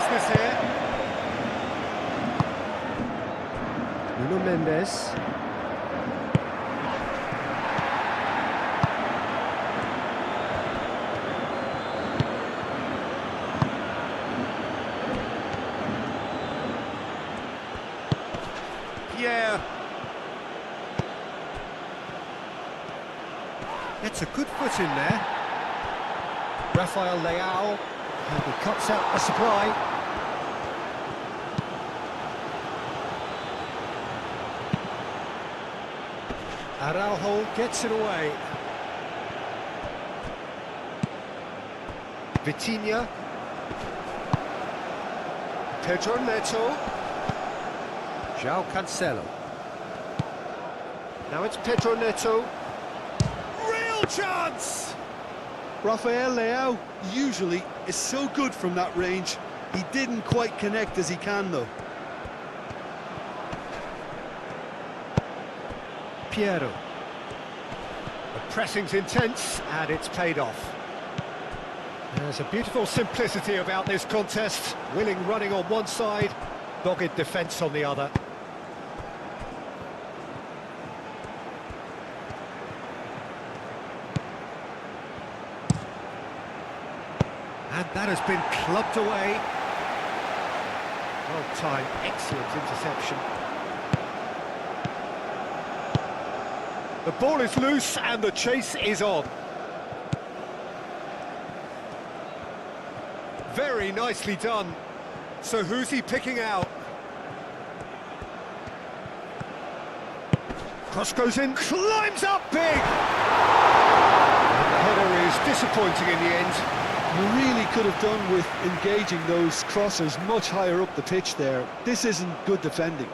business here. Nuno Mendes. Yeah. It's a good foot in there. Rafael Leao. And he cuts out the supply. Araujo gets it away. Vitinha. Pedro Neto. João Cancelo. Now it's Pedro Neto. Real chance! Rafael Leao usually is so good from that range. He didn't quite connect as he can though. Piero. The pressing's intense and it's paid off. There's a beautiful simplicity about this contest. Willing running on one side, dogged defence on the other. And that has been clubbed away. Well timed, excellent interception. The ball is loose and the chase is on. Very nicely done. So who's he picking out? Cross goes in, climbs up big! And the header is disappointing in the end. You really could have done with engaging those crossers much higher up the pitch there. This isn't good defending.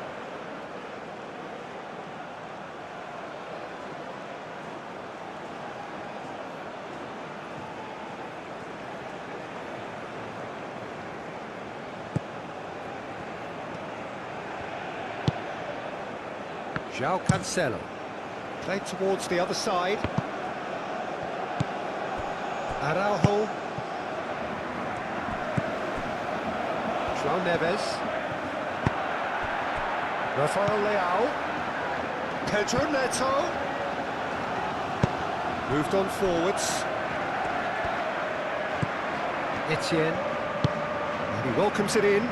João Cancelo. Played towards the other side. Araujo. João Neves. Rafael Leao. Pedro Neto. Moved on forwards. Etienne. And he welcomes it in.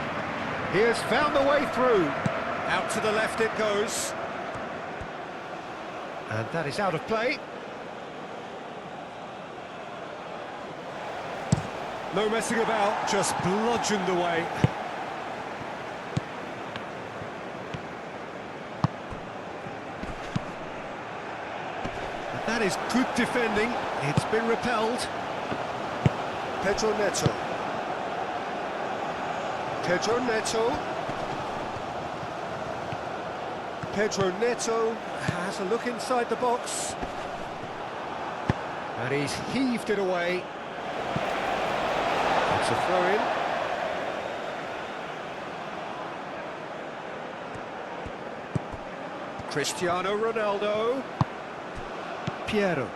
He has found the way through. Out to the left it goes. And that is out of play. No messing about, just bludgeoned away. And that is good defending. It's been repelled. Pedro Neto. Pedro Neto. Pedro Neto has a look inside the box. And he's heaved it away. It's a throw-in. Cristiano Ronaldo. Piero.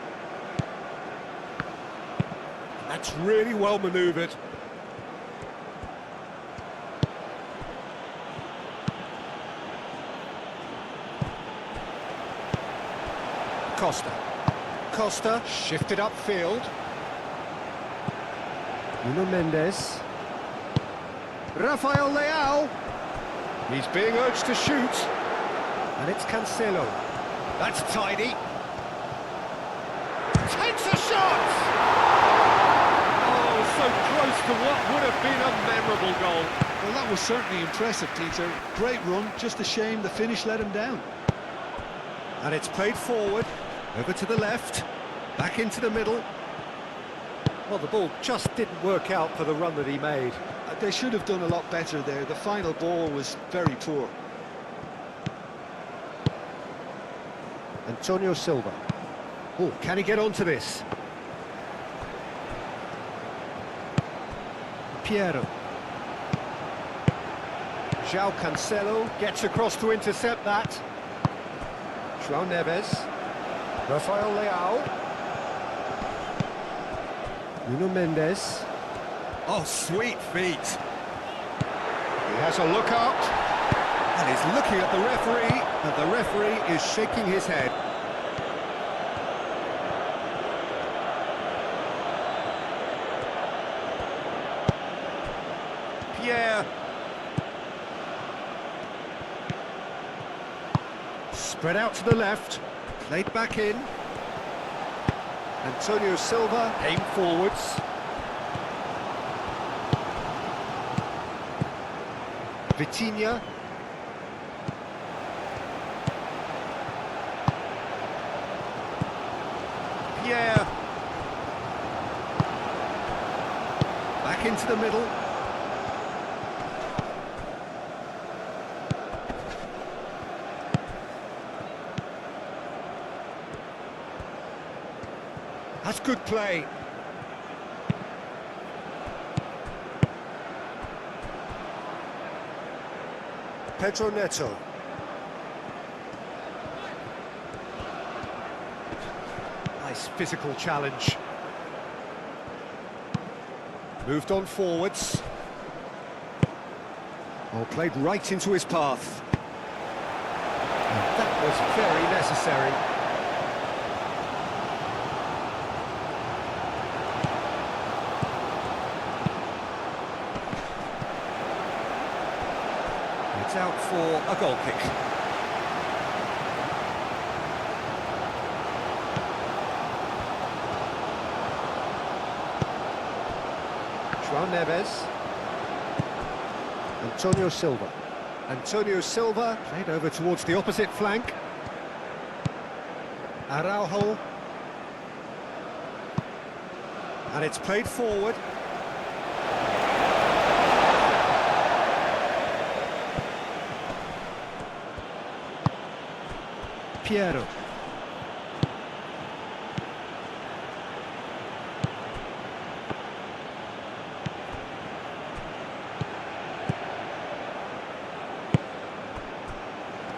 That's really well manoeuvred. Costa shifted upfield. Nuno Mendes. Rafael Leao. He's being urged to shoot. And it's Cancelo. That's tidy. Takes a shot! Oh, so close to what would have been a memorable goal. Well, that was certainly impressive, Peter. Great run, just a shame the finish let him down. And it's played forward. Over to the left, back into the middle. Well, the ball just didn't work out for the run that he made. They should have done a lot better there. The final ball was very poor. Antonio Silva. Oh, can he get onto this? Piero. João Cancelo gets across to intercept that. João Neves. Rafael Leao. Nuno Mendes. Oh, sweet feet. He has a look out, and he's looking at the referee, and the referee is shaking his head. Pierre. Spread out to the left, played back in. Antonio Silva aimed forwards. Vitinha. Pierre. Back into the middle. That's good play. Pedro Neto. Nice physical challenge. Moved on forwards. Oh, played right into his path. And that was very necessary. It's out for a goal kick. João Neves. Antonio Silva. Antonio Silva played over towards the opposite flank. Araujo. And it's played forward. Piero.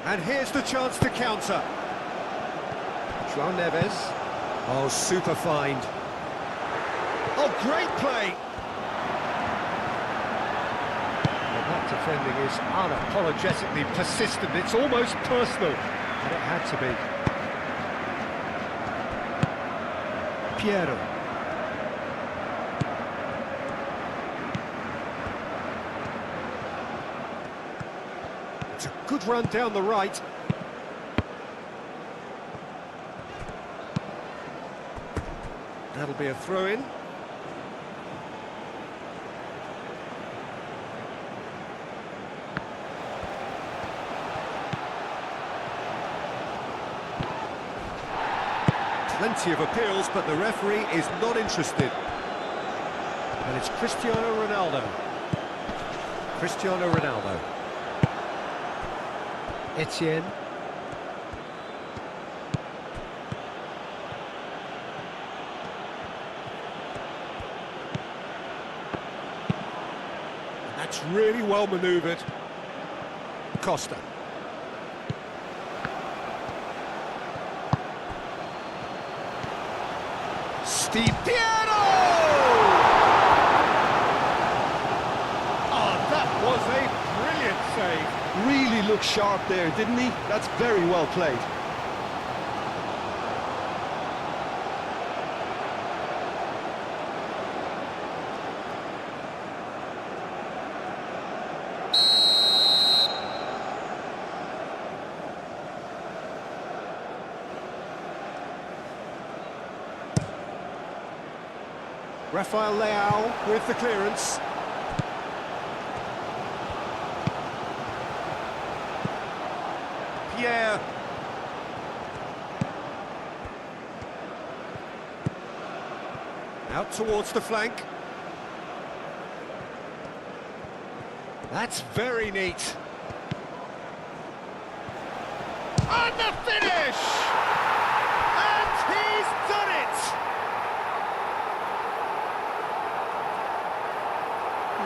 And here's the chance to counter. João Neves. Oh, super find. Oh, great play! Well, that defending is unapologetically persistent. It's almost personal. And it had to be. Piero. It's a good run down the right. That'll be a throw-in. Plenty of appeals, but the referee is not interested. And it's Cristiano Ronaldo. Cristiano Ronaldo. Etienne. That's really well manoeuvred. Costa. Steve Piero! Oh, that was a brilliant save. Really looked sharp there, didn't he? That's very well played. Rafael Leao with the clearance. Pierre. Out towards the flank. That's very neat. And the finish! And he's done it!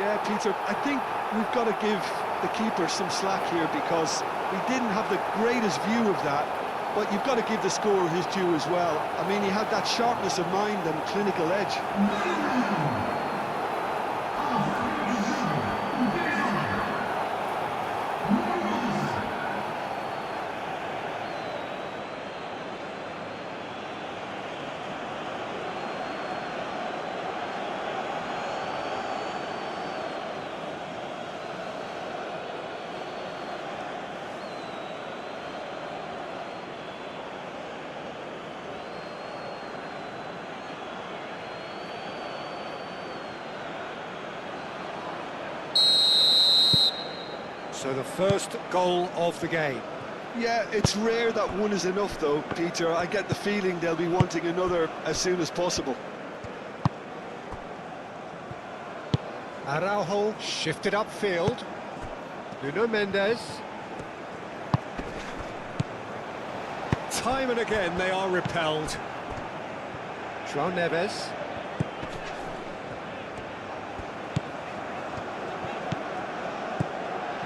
Yeah, Peter, I think we've got to give the keeper some slack here because we didn't have the greatest view of that, but you've got to give the scorer his due as well. I mean, he had that sharpness of mind and clinical edge. So the first goal of the game. Yeah, it's rare that one is enough though, Peter. I get the feeling they'll be wanting another as soon as possible. Araujo shifted upfield. Nuno Mendes. Time and again they are repelled. João Neves.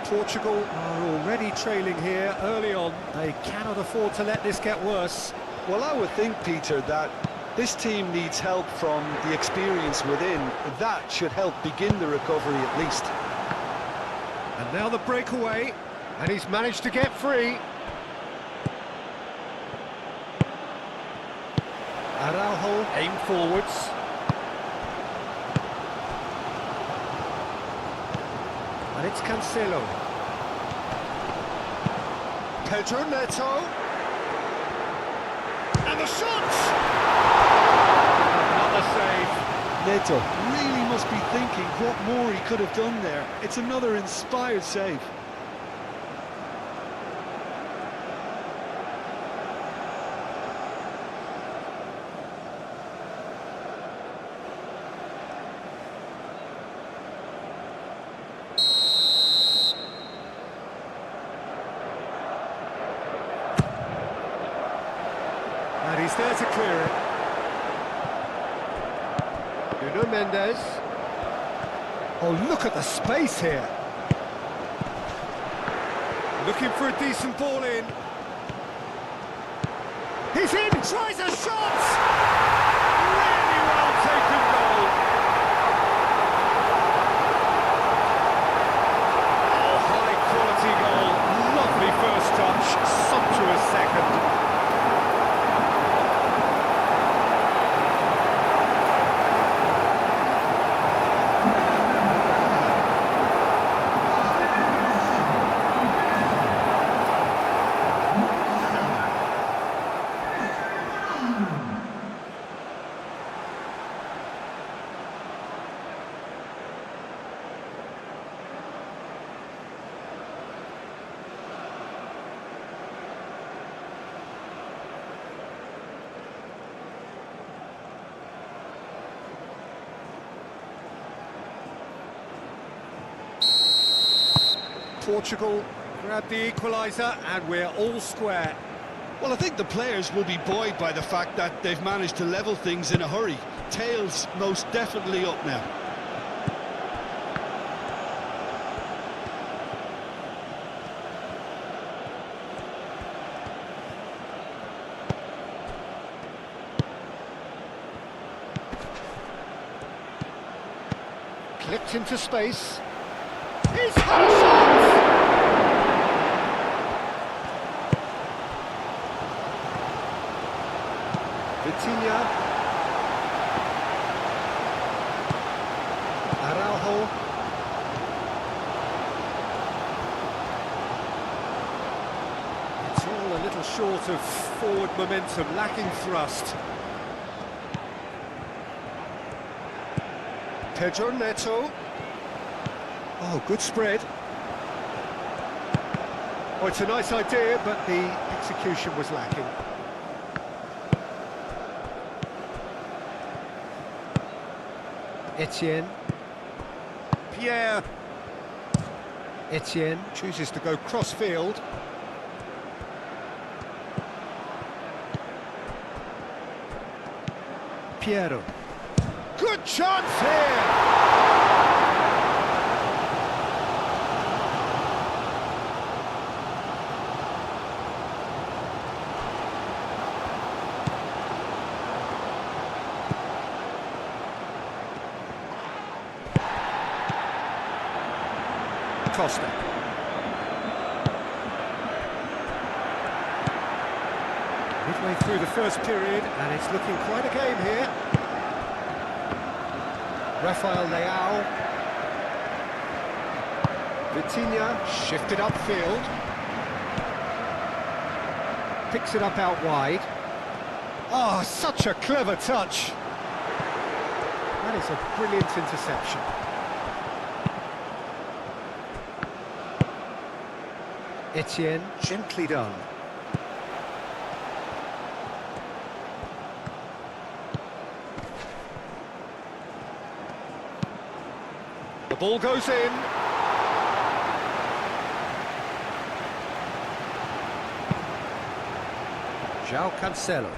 Portugal are already trailing here early on. They cannot afford to let this get worse. Well, I would think, Peter, that this team needs help from the experience within. That should help begin the recovery at least. And now the breakaway, and he's managed to get free. Araujo aim forwards. And it's Cancelo. Pedro Neto. And the shot! Another save. Neto really must be thinking what more he could have done there. It's another inspired save. And he's there to clear it. Nuno Mendes. Oh, look at the space here. Looking for a decent ball in. He's in, tries a shot! Really well taken goal. Oh, high quality goal. Lovely first touch, sumptuous second. Portugal grab the equaliser and we're all square. Well, I think the players will be buoyed by the fact that they've managed to level things in a hurry. Tails most definitely up now. Clipped into space. He's had a shot! Vitinha. Araujo. It's all a little short of forward momentum, lacking thrust. Pedro Neto. Oh, good spread. Oh, it's a nice idea, but the execution was lacking. Etienne. Pierre. Etienne chooses to go cross-field. Piero. Good chance here! Costa. Midway through the first period, and it's looking quite a game here. Rafael Leao. Vitinha shifted upfield. Picks it up out wide. Oh, such a clever touch. That is a brilliant interception. Etienne. Gently done. The ball goes in. João Cancelo.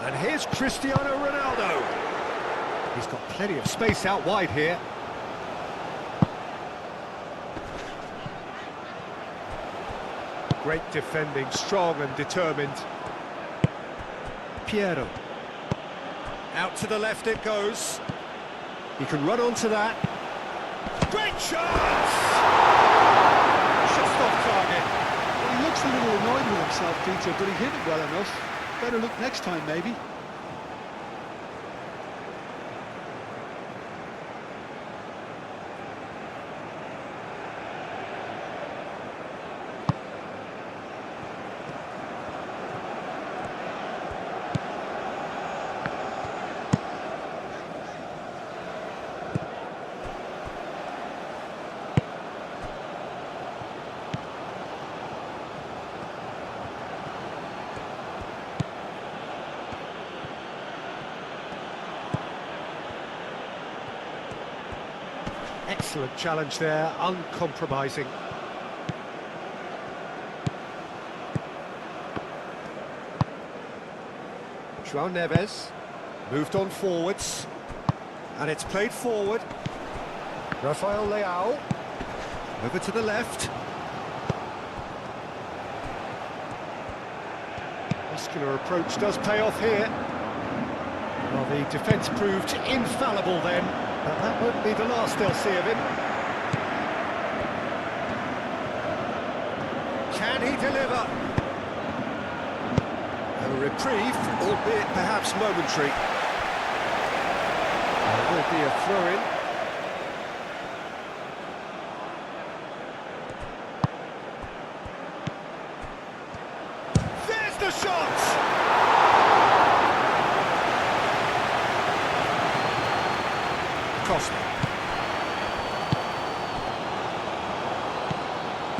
And here's Cristiano Ronaldo. He's got plenty of space out wide here. Great defending, strong and determined. Piero. Out to the left it goes. He can run onto that. Great chance! Just off target. Well, he looks a little annoyed with himself, Peter, but he hit it well enough. Better look next time, maybe. Excellent challenge there, uncompromising. João Neves moved on forwards, and it's played forward. Rafael Leao over to the left. Muscular approach does pay off here. Well, the defence proved infallible then, but that won't be the last they'll see of him. Can he deliver? A reprieve, albeit perhaps momentary. There will be a throw-in. There's the shot! Costa.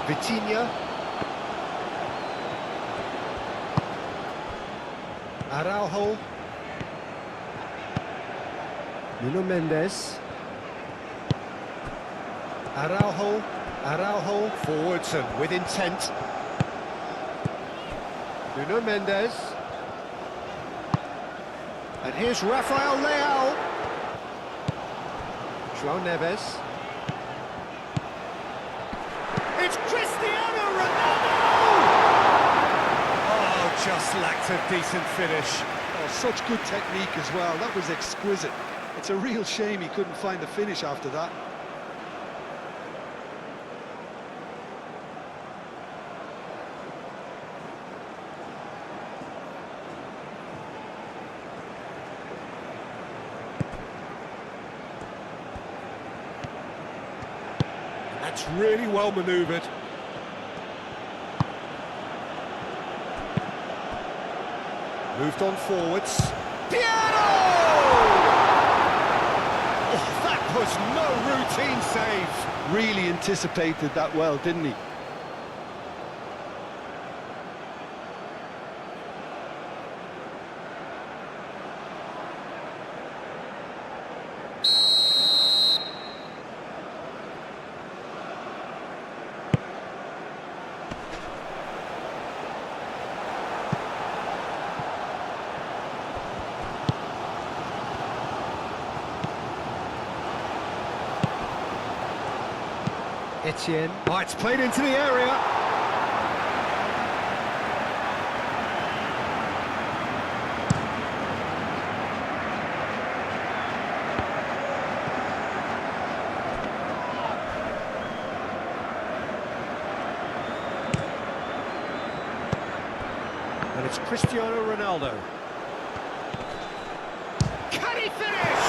Vitinha. Araujo. Nuno Mendes. Araujo forwards and with intent. Nuno Mendes. And here's Rafael Leao. João Neves. It's Cristiano Ronaldo! Oh, just lacked a decent finish. Oh, such good technique as well. That was exquisite. It's a real shame he couldn't find the finish after that. That's really well manoeuvred. Moved on forwards. Piero! Oh, that was no routine save. Really anticipated that well, didn't he? Etienne. Oh, it's played into the area. And it's Cristiano Ronaldo. Can he finish?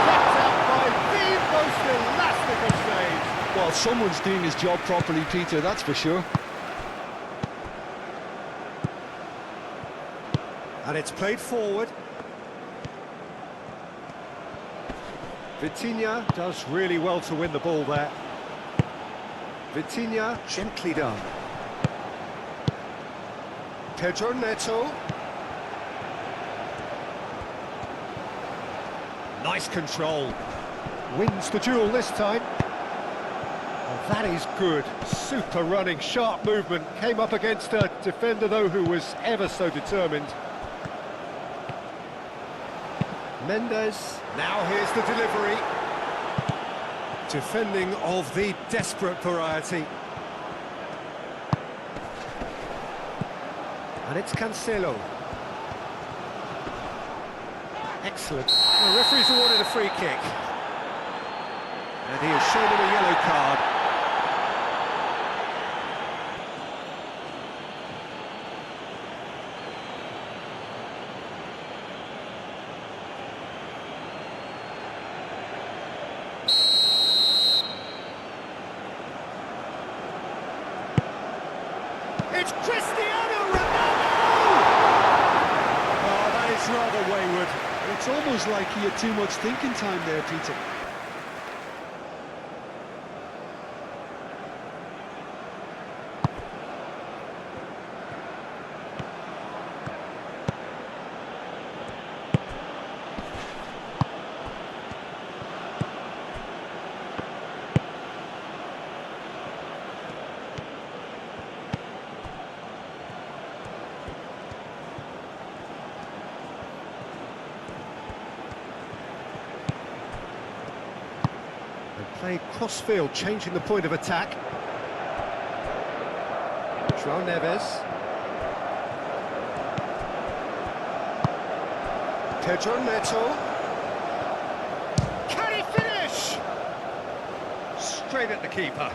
Kept out by the most elastic of saves. Well, someone's doing his job properly, Peter, that's for sure. And it's played forward. Vitinha does really well to win the ball there. Vitinha, gently done. Pedro Neto. Nice control. Wins the duel this time. Oh, that is good. Super running, sharp movement. Came up against a defender, though, who was ever so determined. Mendes. Now here's the delivery. Defending of the desperate variety. And it's Cancelo. Excellent. The referee's awarded a free kick. And he has shown him a yellow card. It's Cristiano Ronaldo! Oh, that is rather wayward. It's almost like he had too much thinking time there, Peter. Played cross-field, changing the point of attack. João Neves. Pedro Neto. Can he finish? Straight at the keeper.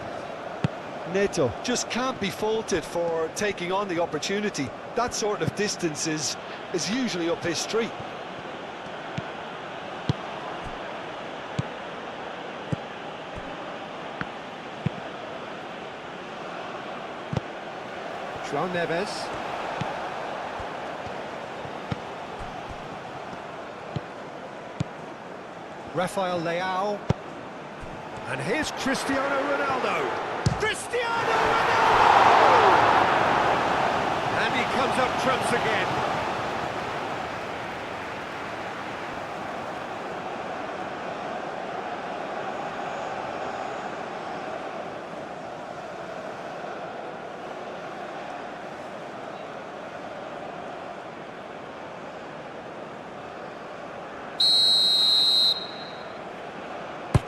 Neto just can't be faulted for taking on the opportunity. That sort of distance is usually up his street. João Neves. Rafael Leao. And here's Cristiano Ronaldo. Cristiano Ronaldo! And he comes up trumps again.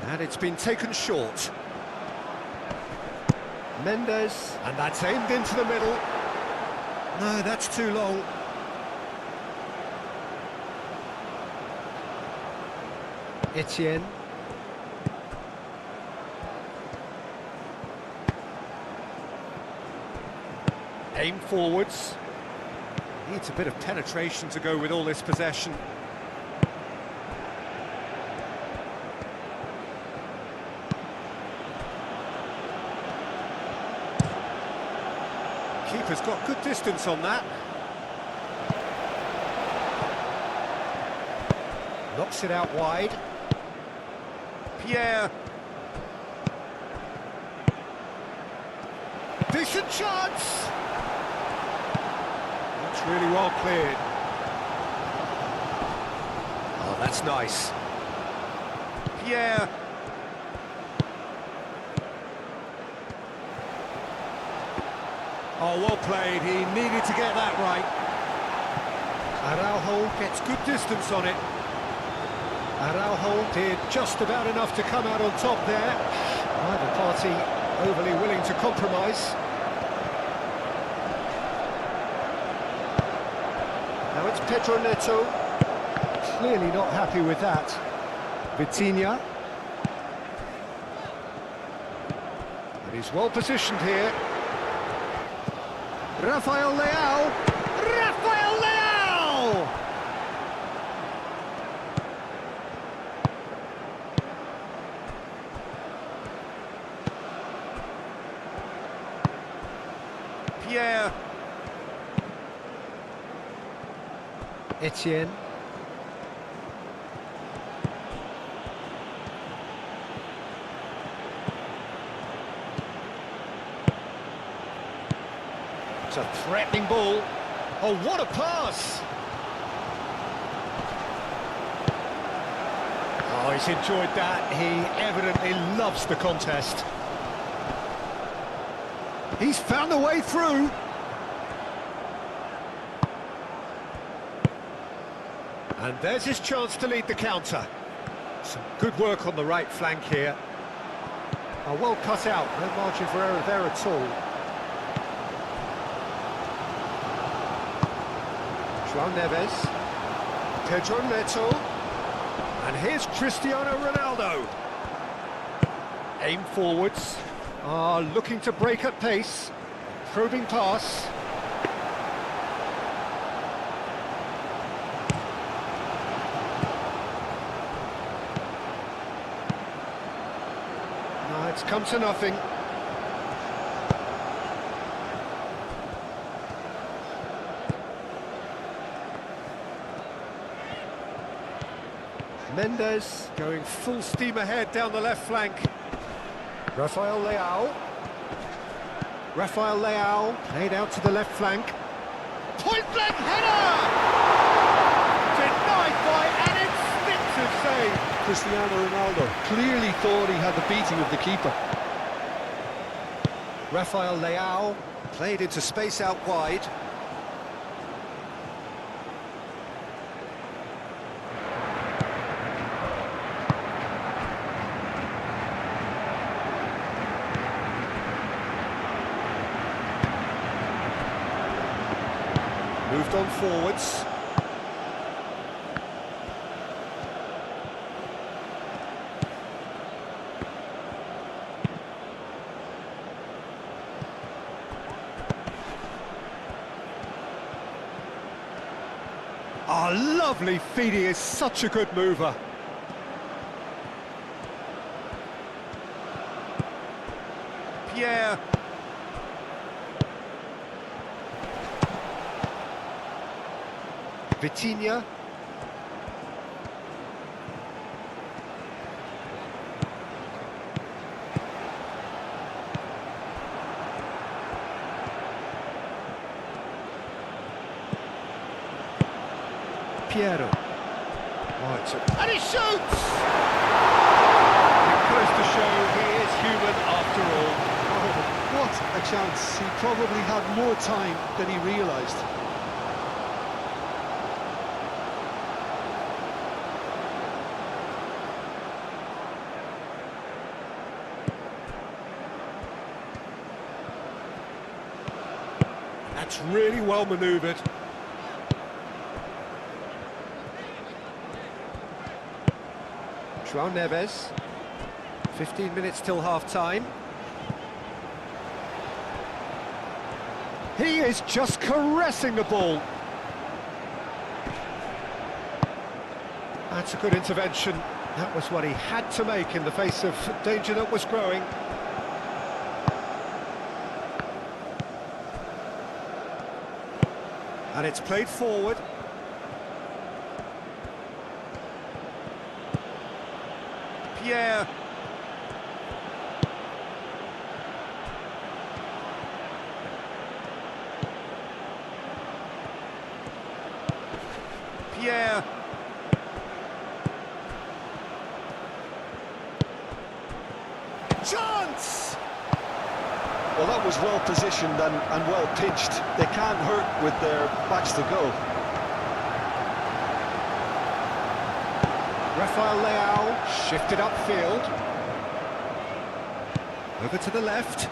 And it's been taken short. Mendes, and that's aimed into the middle. No, that's too long. Etienne. Aim forwards. Needs a bit of penetration to go with all this possession. Keeper's got good distance on that. Knocks it out wide. Pierre. Decent chance! That's really well cleared. Oh, that's nice. Pierre. Oh, well played. He needed to get that right. Araujo gets good distance on it. Araujo did just about enough to come out on top there. Neither party overly willing to compromise. Now it's Pedro Neto. Clearly not happy with that. Vitinha. But he's well positioned here. Rafael Leao! Rafael Leao! Pierre. Etienne. It's a threatening ball. Oh, what a pass! Oh, he's enjoyed that. He evidently loves the contest. He's found a way through. And there's his chance to lead the counter. Some good work on the right flank here. Oh, well cut out. No margin for error there at all. João Neves. Pedro Neto. And here's Cristiano Ronaldo. Aim forwards. Looking to break at pace. Probing pass. No, it's come to nothing. Mendes. Going full steam ahead down the left flank. Rafael Leao. Rafael Leao played out to the left flank. Point blank header! Denied by an instinctive save. Cristiano Ronaldo clearly thought he had the beating of the keeper. Rafael Leao played into space out wide. Moved on forwards. Lovely feed, he is such a good mover. Pierre. Vitinha. Piero. And he shoots! It goes to show he is human after all. Oh, what a chance. He probably had more time than he realised. That's really well manoeuvred. João Neves. 15 minutes till half-time. He is just caressing the ball. That's a good intervention. That was what he had to make in the face of danger that was growing. And it's played forward. Pierre. Pierre. Chance! Well, that was well positioned and well pitched. They can't hurt with their backs to go. Rafael Leao shifted upfield. Over to the left.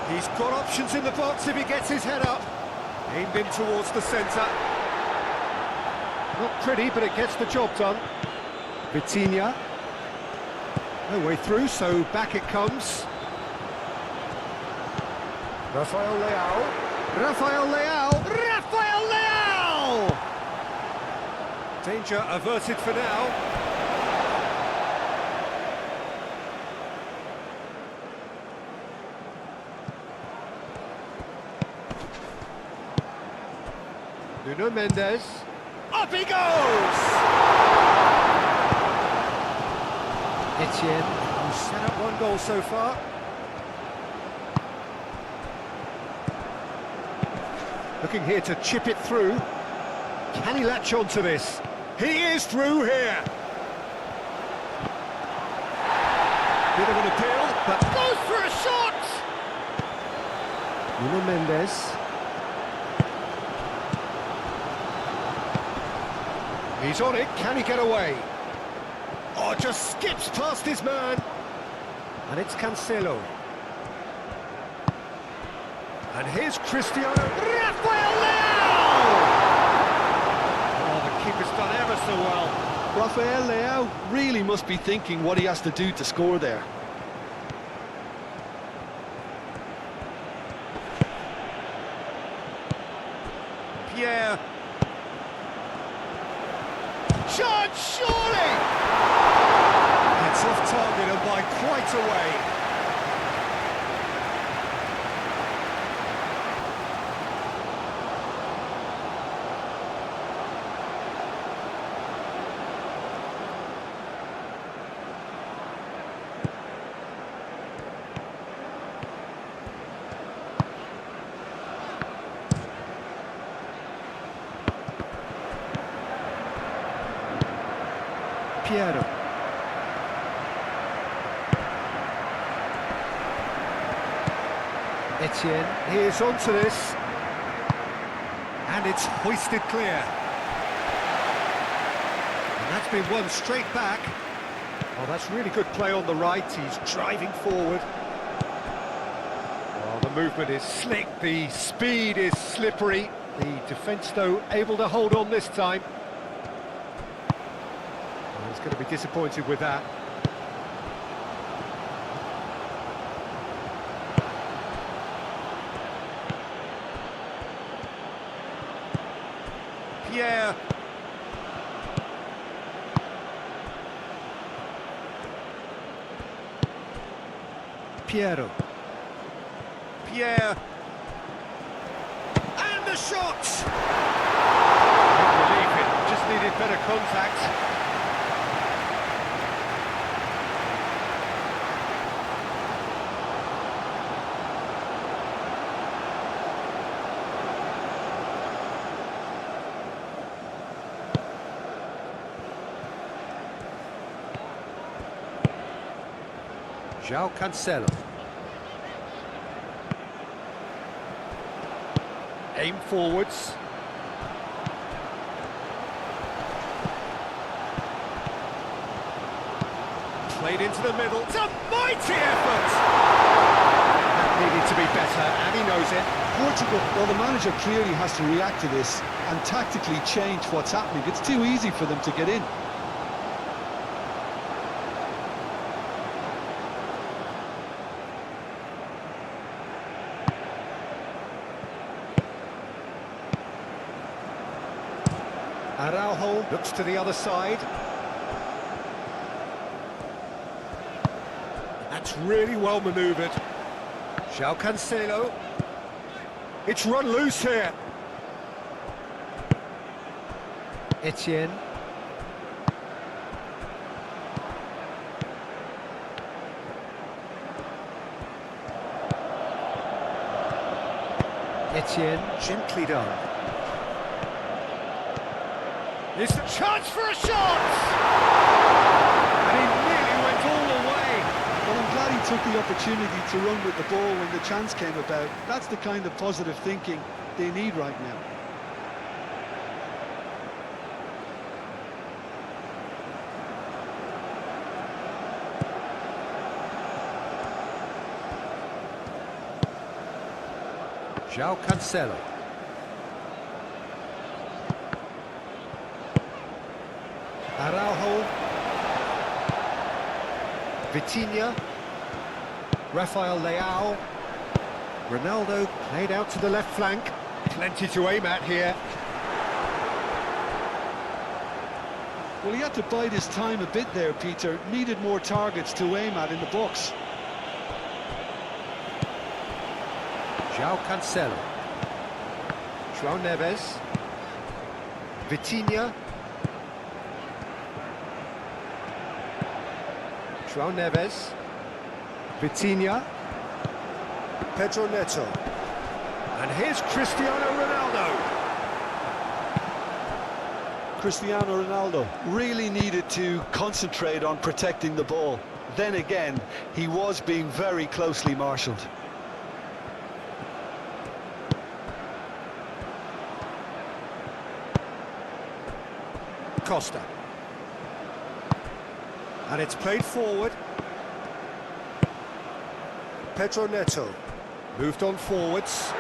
He's got options in the box if he gets his head up. Aimed in towards the centre. Not pretty, but it gets the job done. Vitinha. No way through, so back it comes. Rafael Leao. Rafael Leao. Rafael Leao! Danger averted for now. Nuno Mendes. Up he goes! Etienne, who's set up one goal so far. Looking here to chip it through. Can he latch on to this? He is through here! Bit of an appeal, but goes for a shot! Nuno Mendes. He's on it, can he get away? Oh, just skips past his man. And it's Cancelo. And here's Cristiano. Rafael Leao! Oh, the keeper's done ever so well. Rafael Leao really must be thinking what he has to do to score there. Pierre. Shot, surely! It's off target and by quite a way. Piero. Etienne, he is onto this. And it's hoisted clear. And that's been won straight back. Oh, that's really good play on the right. He's driving forward. Oh, the movement is slick. The speed is slippery. The defence, though, able to hold on this time. He's going to be disappointed with that. Pierre. Piero. Pierre. And the shot! Can't believe it, just needed better contact. João Cancelo. Aim forwards. Played into the middle. It's a mighty effort! That needed to be better, and he knows it. Portugal, well, the manager clearly has to react to this and tactically change what's happening. It's too easy for them to get in. Araujo looks to the other side. That's really well manoeuvred. João Cancelo. It's run loose here. Etienne. Etienne, gently done. It's a chance for a shot! And he nearly went all the way. Well, I'm glad he took the opportunity to run with the ball when the chance came about. That's the kind of positive thinking they need right now. João Cancelo. Araujo. Vitinha. Rafael Leao. Ronaldo played out to the left flank. Plenty to aim at here. Well, he had to bide his time a bit there, Peter. Needed more targets to aim at in the box. João Cancelo. João Neves. Vitinha. João Neves. Vitinha. Pedro Neto. And here's Cristiano Ronaldo. Cristiano Ronaldo really needed to concentrate on protecting the ball. Then again, he was being very closely marshalled. Costa. And it's played forward. Pedro Neto. Moved on forwards.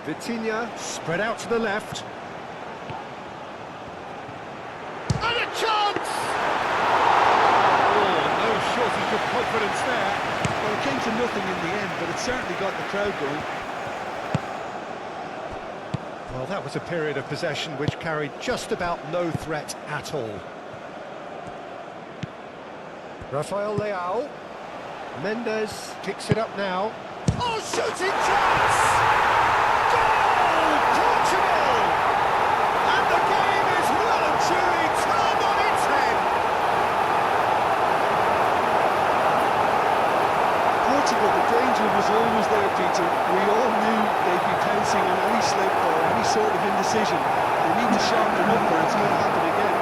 Vitinha spread out to the left. And a chance! Oh, no shortage of confidence there. Well, it came to nothing in the end, but it certainly got the crowd going. Well, that was a period of possession which carried just about no threat at all. Rafael Leao. Mendes picks it up now. Oh, shooting chance! Goal! Portugal! And the game is well and truly turned on its head. Portugal, the danger was always there, Peter. We all knew they'd be pouncing on any slip or any sort of indecision. They need to sharpen up or it's going to happen again.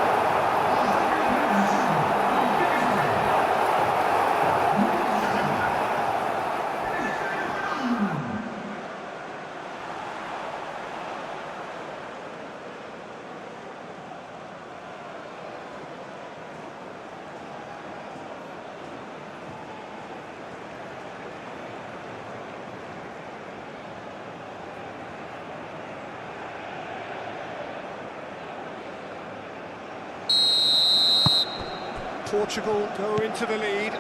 Portugal go into the lead.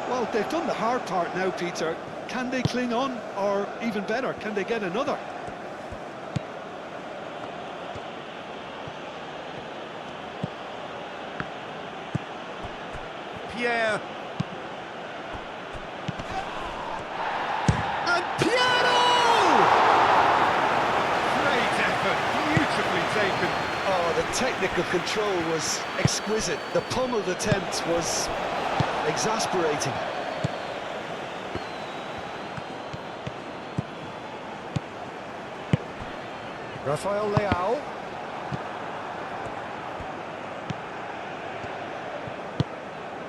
Well, they've done the hard part now, Peter. Can they cling on, or even better, can they get another? Pierre. And Piero! Great effort, beautifully taken. Oh, the technical control was exquisite. The pummeled attempt was exasperating. Rafael Leao.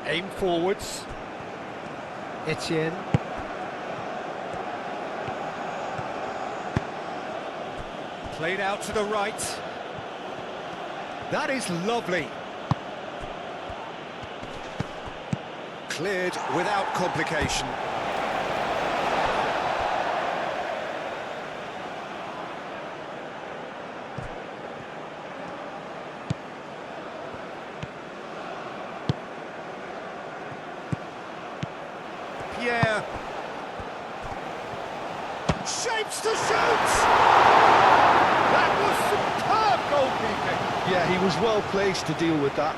Aim forwards. Etienne. Played out to the right. That is lovely. Cleared without complication. Pierre. Shapes to shoot! That was superb goalkeeping. Yeah, he was well placed to deal with that.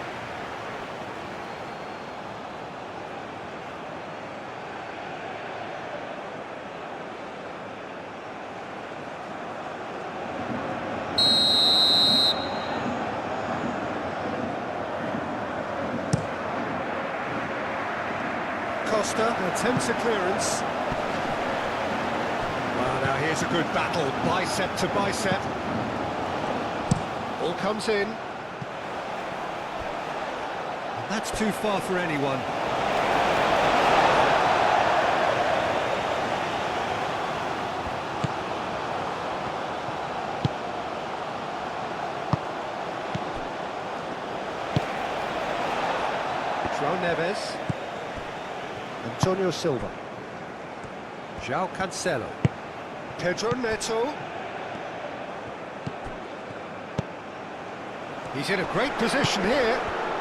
Costa attempts a clearance. Well, now here's a good battle, bicep to bicep. Ball comes in. That's too far for anyone. João Neves. Antonio Silva. João Cancelo. Pedro Neto. He's in a great position here.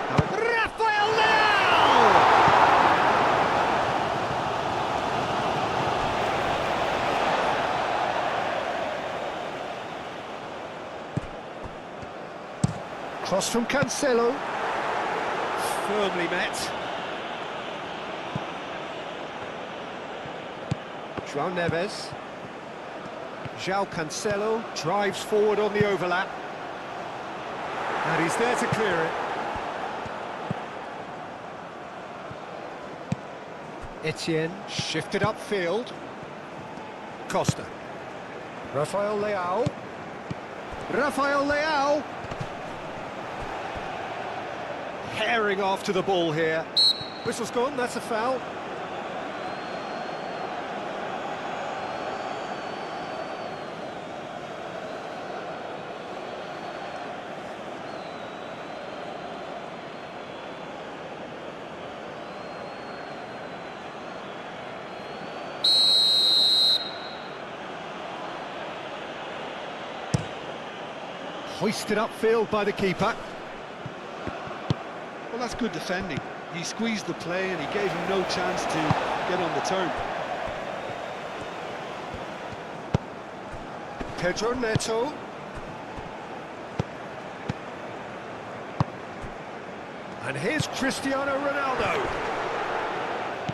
Rafael Leao! Cross from Cancelo. Firmly met. João Neves. João Cancelo drives forward on the overlap. And he's there to clear it. Etienne shifted upfield. Costa. Rafael Leao. Rafael Leao. Herring after the ball here. Whistle's gone, that's a foul. Hoisted upfield by the keeper. Well, that's good defending. He squeezed the play and he gave him no chance to get on the turn. Pedro Neto. And here's Cristiano Ronaldo.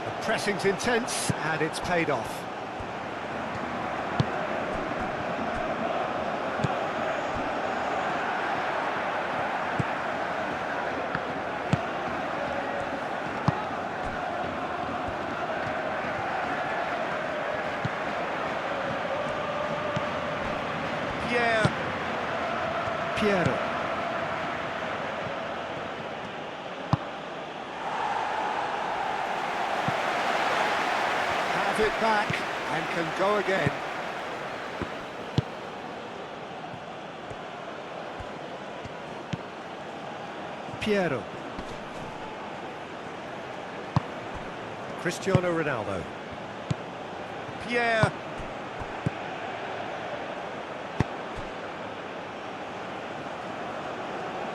The pressing's intense and it's paid off. Piero. Have it back and can go again. Piero. Cristiano Ronaldo. Pierre.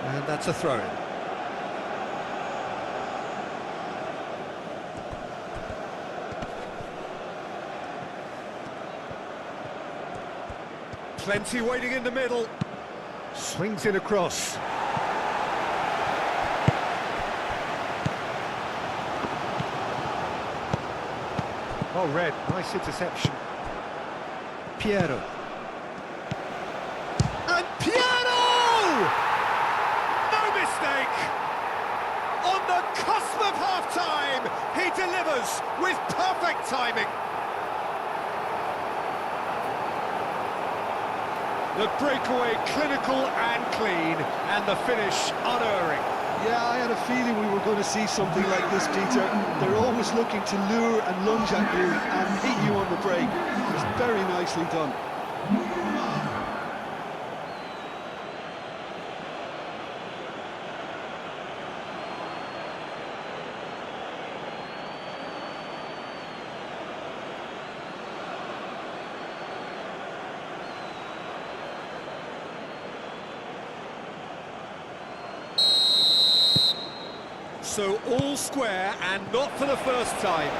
And that's a throw-in. Plenty waiting in the middle. Swings in across. Oh, Red, nice interception. Piero. And Piero! No mistake! On the cusp of half-time, he delivers with perfect timing. The breakaway clinical and clean, and the finish unerring. Yeah, I had a feeling we were going to see something like this, Peter. They're always looking to lure and lunge at you and hit you on the break. It's very nicely done. So all square, and not for the first time.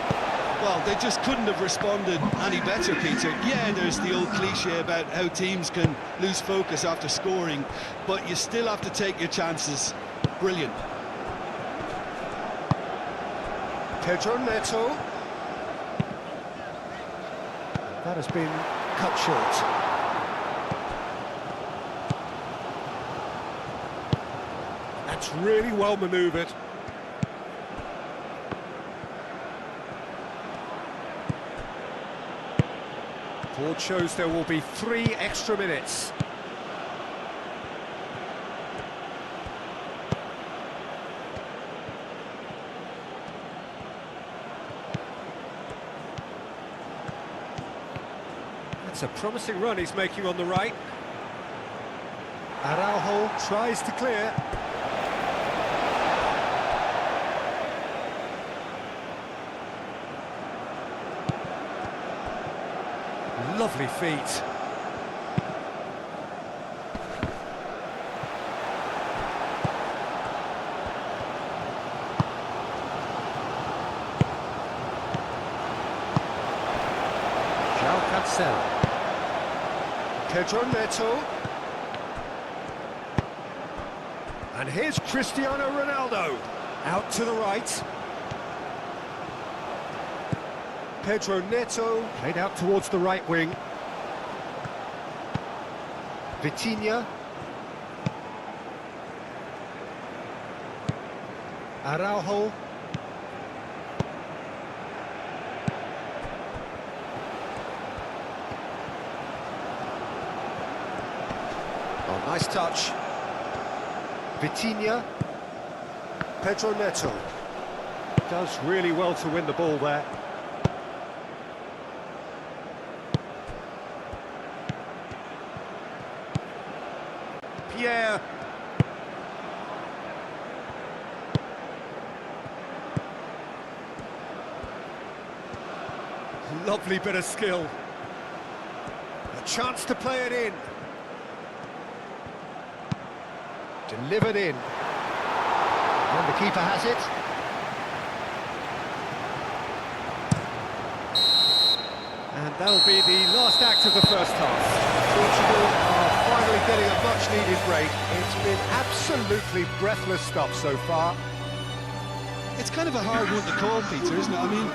Well, they just couldn't have responded any better, Peter. Yeah, there's the old cliche about how teams can lose focus after scoring, but you still have to take your chances. Brilliant. Pedro Neto. That has been cut short. That's really well manoeuvred. Board shows there will be 3 extra minutes. That's a promising run he's making on the right. Araujo tries to clear. Lovely feet. João Cancelo. Pedro Neto. And here's Cristiano Ronaldo. Out to the right. Pedro Neto played out towards the right wing. Vitinha. Araujo. Oh, nice touch. Vitinha. Pedro Neto. Does really well to win the ball there. Pierre. Lovely bit of skill. A chance to play it in. Delivered in. And the keeper has it. And that'll be the last act of the first half. Portugal are finally getting a much-needed break. It's been absolutely breathless stuff so far. It's kind of a hard one to call, Peter, isn't it? I mean,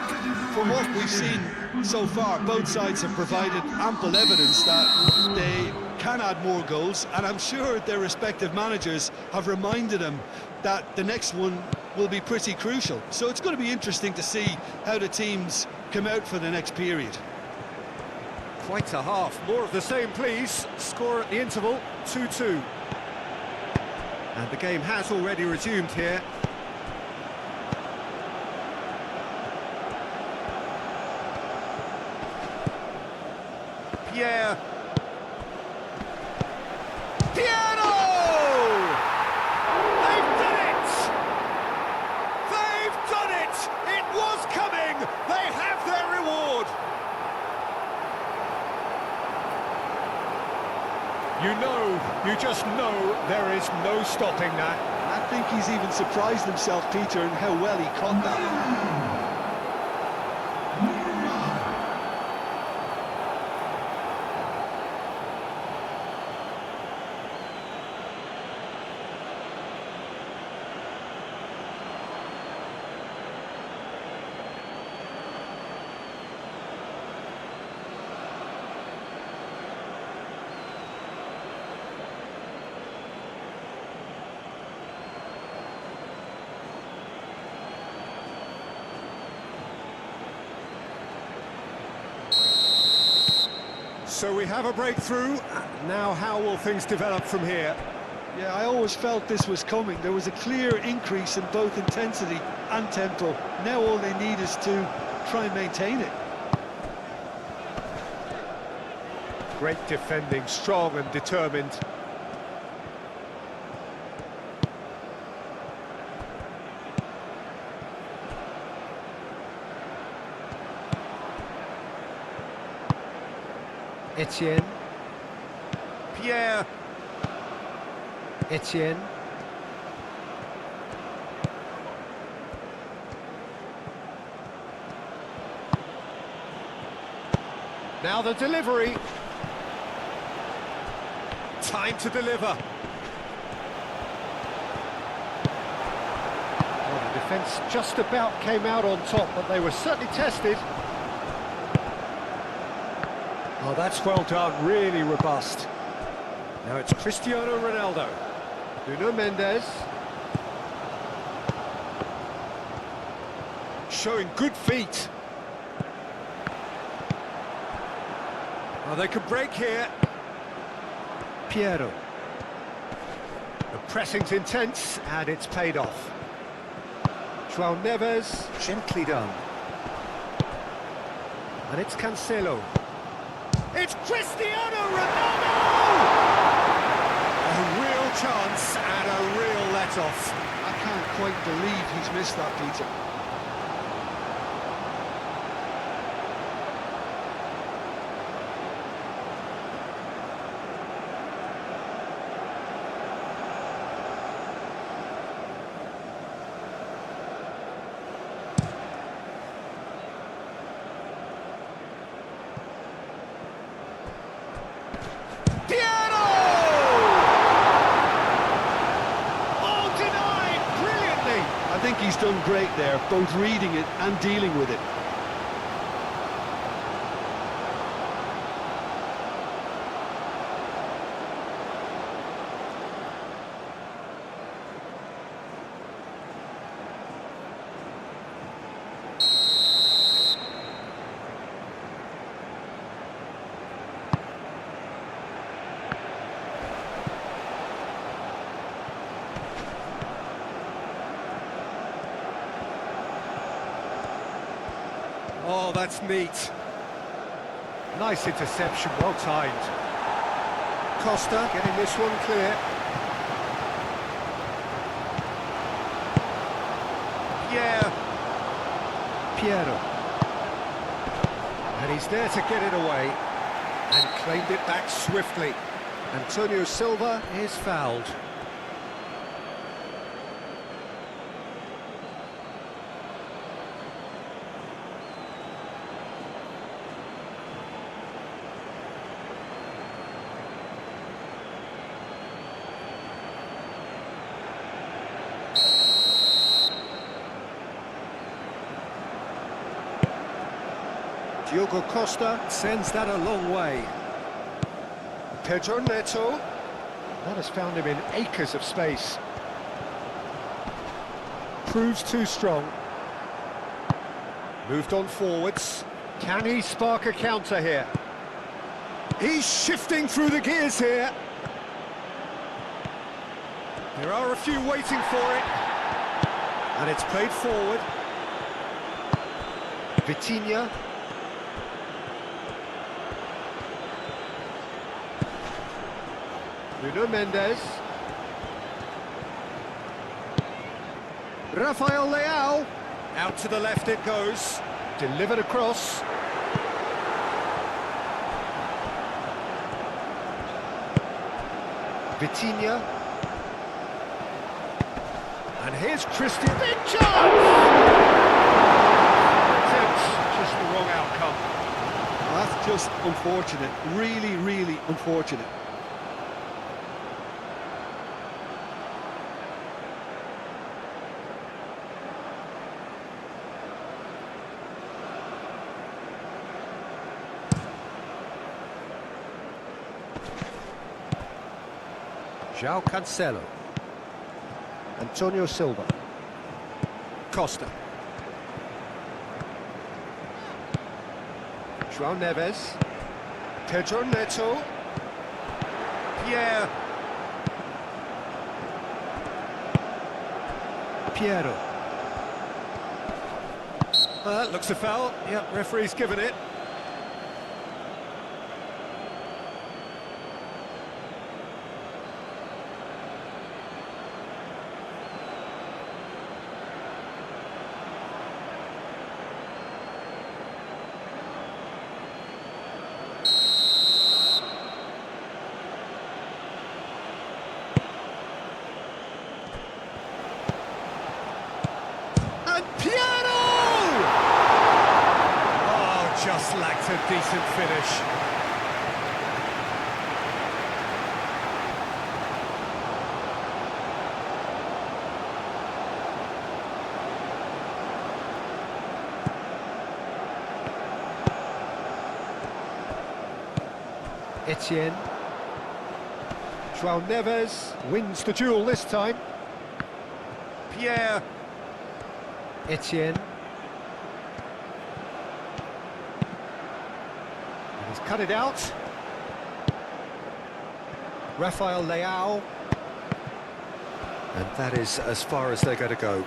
from what we've seen so far, both sides have provided ample evidence that they can add more goals, and I'm sure their respective managers have reminded them that the next one will be pretty crucial. So it's going to be interesting to see how the teams come out for the next period. Quite a half. More of the same, please. Score at the interval, 2-2. And the game has already resumed here. Pierre. Piano! They've done it! They've done it! It was coming! They have their reward! You just know there is no stopping that. I think he's even surprised himself, Peter, in how well he caught that. So we have a breakthrough. Now how will things develop from here? Yeah, I always felt this was coming. There was a clear increase in both intensity and tempo. Now all they need is to try and maintain it. Great defending, strong and determined. Etienne. Pierre. Etienne. Now the delivery. Time to deliver. Well, the defence just about came out on top, but they were certainly tested. Oh, that's well done, really robust. Now it's Cristiano Ronaldo. Nuno Mendes. Showing good feet. Oh, they could break here. Piero. The pressing's intense, and it's paid off. João Neves, gently done. And it's Cancelo. It's Cristiano Ronaldo! A real chance and a real let-off. I can't quite believe he's missed that, Peter. I think he's done great there, both reading it and dealing with it. Oh, that's neat. Nice interception, well timed. Costa getting this one clear. Piero. And he's there to get it away. And claimed it back swiftly. Antonio Silva is fouled. Diogo Costa sends that a long way. Pedro Neto. That has found him in acres of space. Proves too strong. Moved on forwards. Can he spark a counter here? He's shifting through the gears here. There are a few waiting for it. And it's played forward. Vitinha. Nuno Mendes. Rafael Leao. Out to the left it goes. Delivered across. Vitinha. And here's Christian. Big chance! Just the wrong outcome. That's just unfortunate. Really, really unfortunate. João Cancelo. Antonio Silva. Costa. João Neves. Pedro Neto. Piero. Looks a foul. Yep, referee's given it. Just lacked a decent finish. Etienne. João Neves wins the duel this time. Etienne. He's cut it out. Rafael Leao. And that is as far as they're going to go.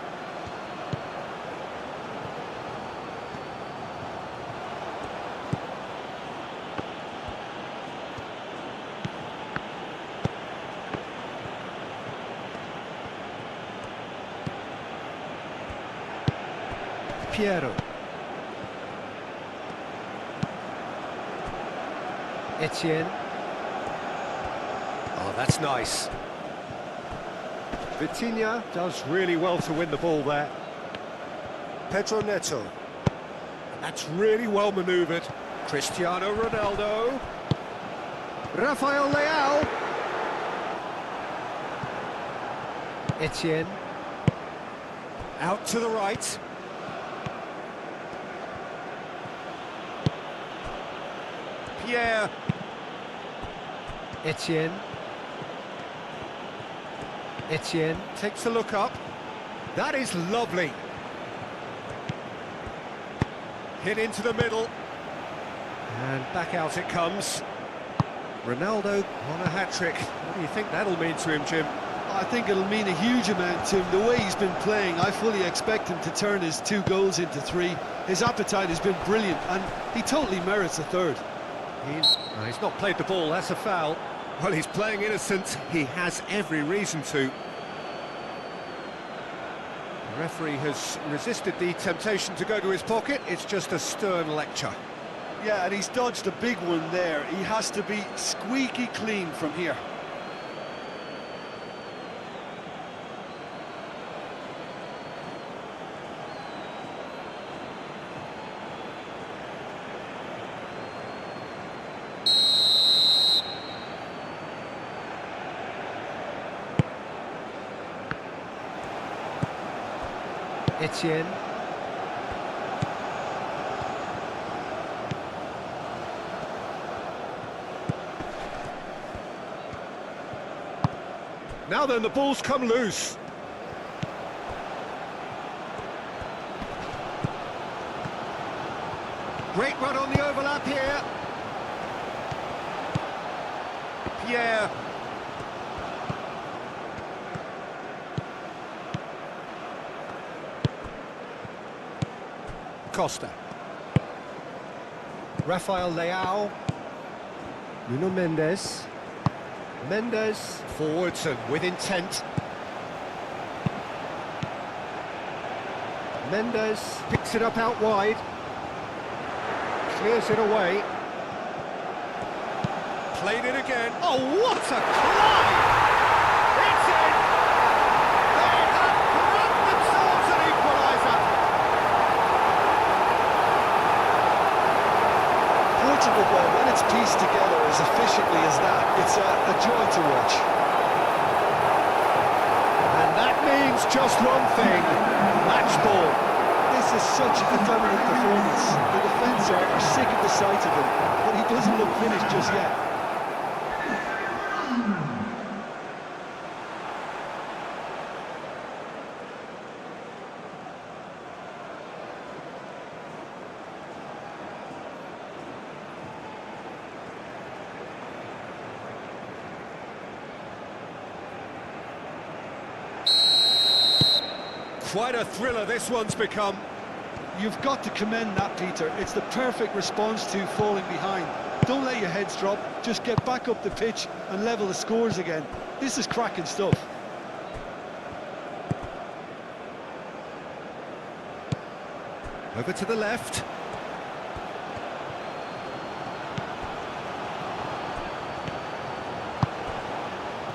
Piero. Etienne. Oh, that's nice. Vitinha does really well to win the ball there. Pedro Neto. And that's really well manoeuvred. Cristiano Ronaldo. Rafael Leao. Etienne. Out to the right. Etienne. Etienne takes a look up. That is lovely. Hit into the middle. And back out it comes. Ronaldo on a hat-trick. What do you think that'll mean to him, Jim? I think it'll mean a huge amount to him. The way he's been playing, I fully expect him to turn his 2 goals into 3. His appetite has been brilliant, and he totally merits a third. He's not played the ball, that's a foul. Well, he's playing innocent, he has every reason to. The referee has resisted the temptation to go to his pocket, it's just a stern lecture. Yeah, and he's dodged a big one there. He has to be squeaky clean from here. Etienne. Now then, the ball's come loose. Great run on the overlap here. Pierre. Costa. Rafael Leao. Nuno Mendes. Mendes forwards and with intent. Mendes picks it up out wide. Clears it away. Played it again. Oh, what a climb! It's in! They have grabbed themselves an equaliser. Portugal ball, when it's pieced together as efficiently as that, it's a joy to watch. And that means just one thing, match ball. This is such a dominant performance. The defence are sick of the sight of him, but he doesn't look finished just yet. Quite a thriller this one's become. You've got to commend that, Peter. It's the perfect response to falling behind. Don't let your heads drop, just get back up the pitch and level the scores again. This is cracking stuff. Over to the left.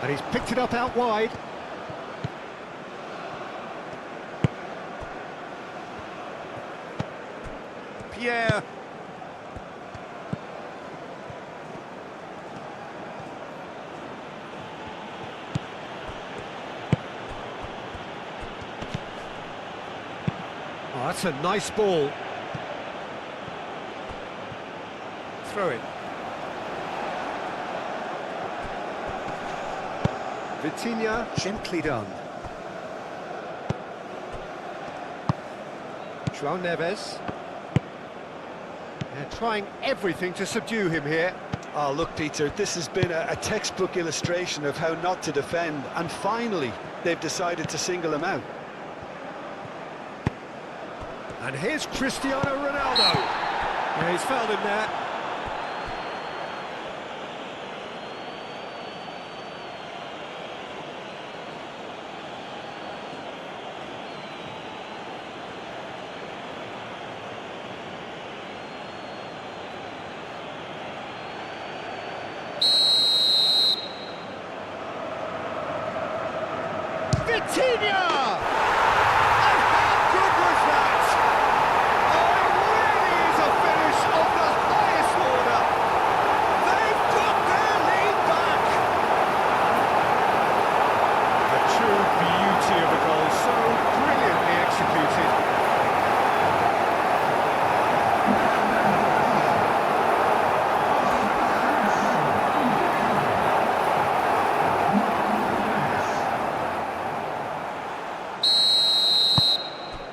And he's picked it up out wide. Pierre. Oh, that's a nice ball. Throw it. Vitinha, gently done. João Neves. They're trying everything to subdue him here. Oh, look, Peter, this has been a textbook illustration of how not to defend, and finally, they've decided to single him out. And here's Cristiano Ronaldo. Yeah, he's fouled him there. Vitinha! And how good was that? Oh, it really is a finish of the highest order. They've got their lead back. A true beauty of a goal, so brilliantly executed.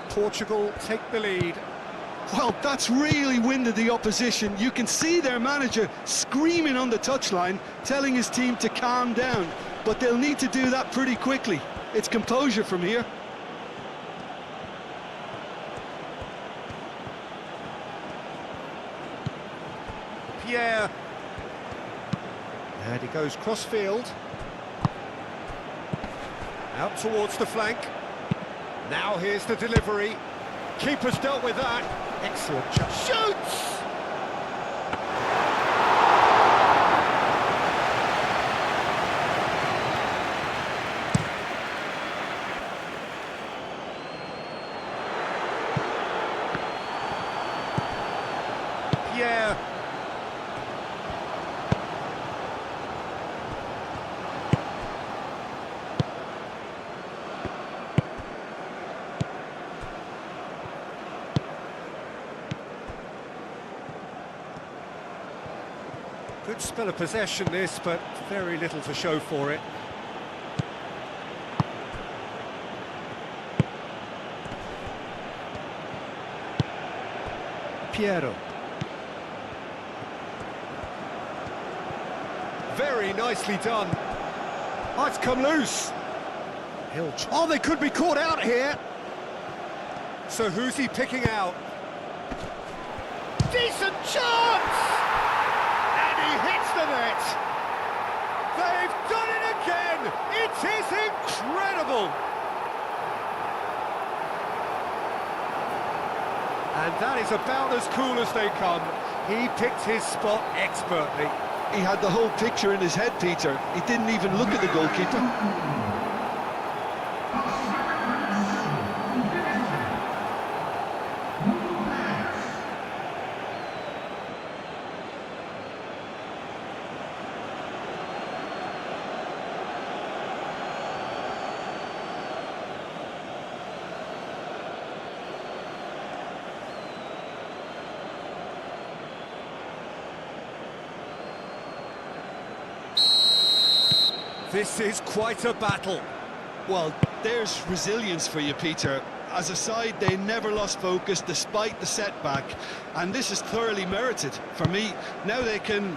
Portugal take the lead. Well, that's really winded the opposition. You can see their manager screaming on the touchline, telling his team to calm down. but they'll need to do that pretty quickly. It's composure from here. Pierre. And he goes cross-field. Out towards the flank. Now here's the delivery. Keeper's dealt with that. Excellent chance. Shoots! Pierre. Good spell of possession this, but very little to show for it. Piero. Very nicely done. Oh, it's come loose. Oh, they could be caught out here. So who's he picking out? Decent chance! And he hits the net. They've done it again. It is incredible. And that is about as cool as they come. He picked his spot expertly. He had the whole picture in his head, Peter. He didn't even look at the goalkeeper. This is quite a battle. Well, there's resilience for you, Peter. As a side, they never lost focus despite the setback, and this is thoroughly merited. For me, now they can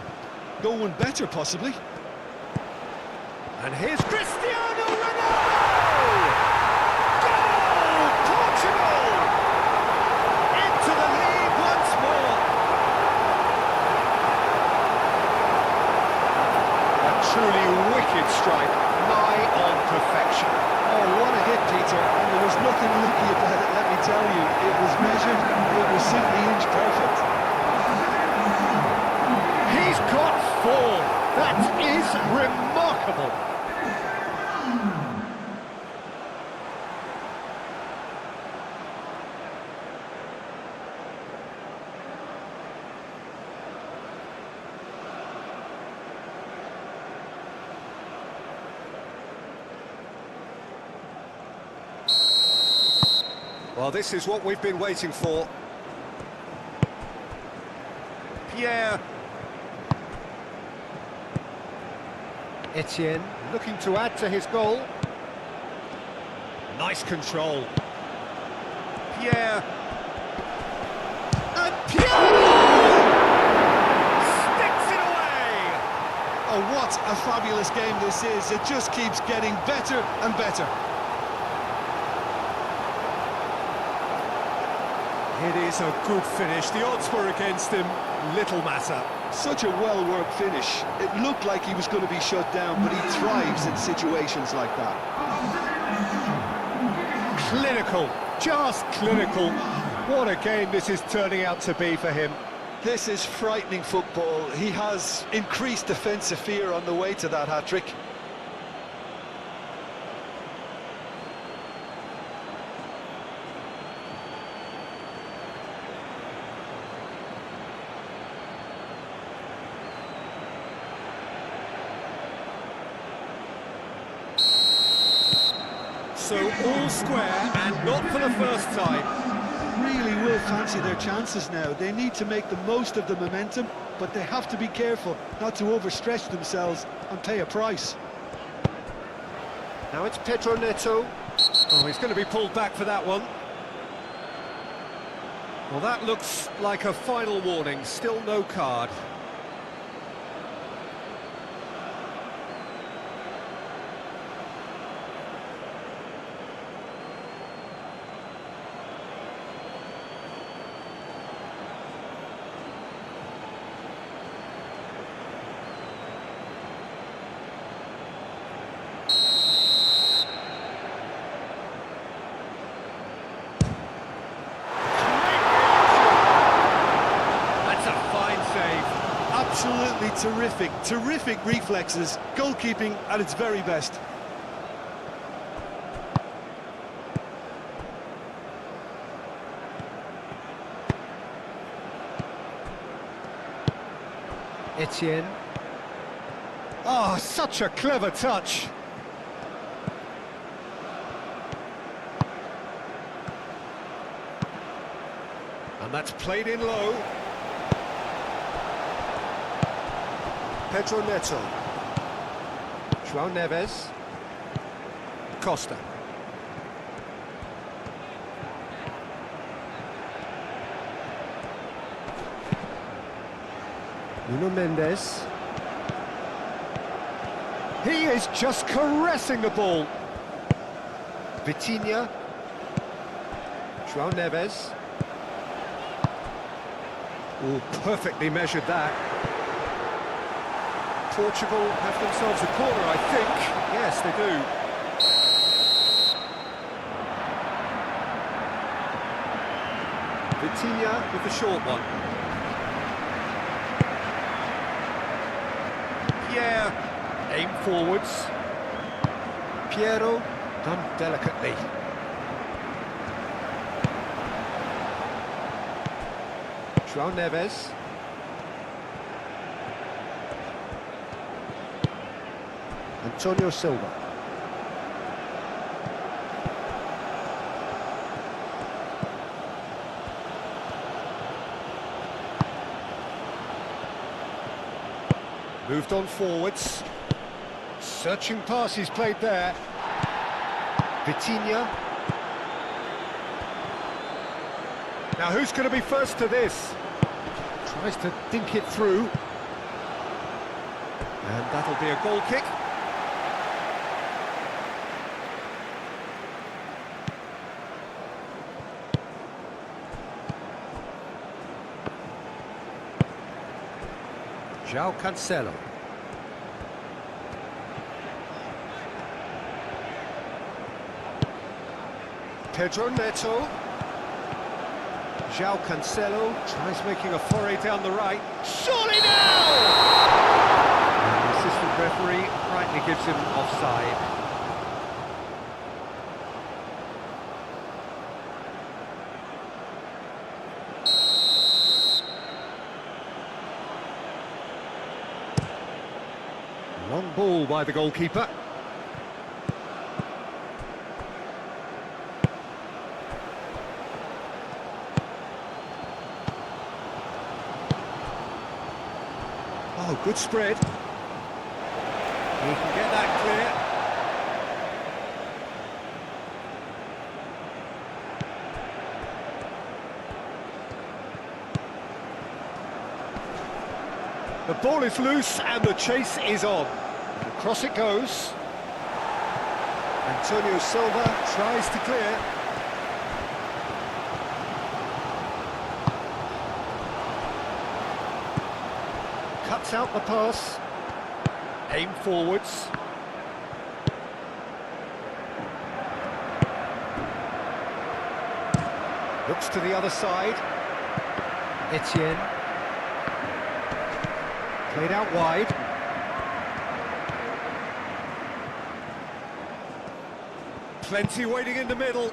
go one better, possibly. And here's Cristiano Ronaldo! Goal! Portugal! Into the lead once more. A truly wicked strike, nigh on perfection. Oh, what a hit, Peter. And there was nothing lucky about it, let me tell you. It was measured, it was simply inch perfect. He's got 4. That is remarkable. Well, this is what we've been waiting for. Pierre. Etienne looking to add to his goal. Nice control. Pierre. And Pierre! Sticks it away! Oh, what a fabulous game this is. It just keeps getting better and better. It is a good finish. The odds were against him. Little matter. Such a well-worked finish. It looked like he was going to be shut down, but he thrives in situations like that. Clinical. Just clinical. What a game this is turning out to be for him. This is frightening football. He has increased defensive fear on the way to that hat-trick. So all square, and not for the first time. Really will fancy their chances now. They need to make the most of the momentum, but they have to be careful not to overstretch themselves and pay a price. Now it's Pedro Neto. Oh, he's going to be pulled back for that one. Well, that looks like a final warning. Still no card. absolutely terrific reflexes, goalkeeping at its very best. Etienne. Oh, such a clever touch. And that's played in low. Pedro Neto. João Neves. Costa. Nuno Mendes. He is just caressing the ball. Vitinha. João Neves. Oh, perfectly measured that. Portugal have themselves a corner, I think. Yes, they do. Vitinha with the short one. Pierre, aim forwards. Piero, done delicately. João Neves. Antonio Silva. Moved on forwards. Searching pass he's played there. Vitinha. Now who's going to be first to this? Tries to dink it through. And that'll be a goal kick. João Cancelo. Pedro Neto. João Cancelo tries making a foray down the right. Surely now! And the assistant referee rightly gives him offside. Long ball by the goalkeeper. Oh, good spread. He can get that clear. The ball is loose and the chase is on. Across it goes. Antonio Silva tries to clear. Cuts out the pass. Aim forwards. Looks to the other side. Etienne. Played out wide. Plenty waiting in the middle.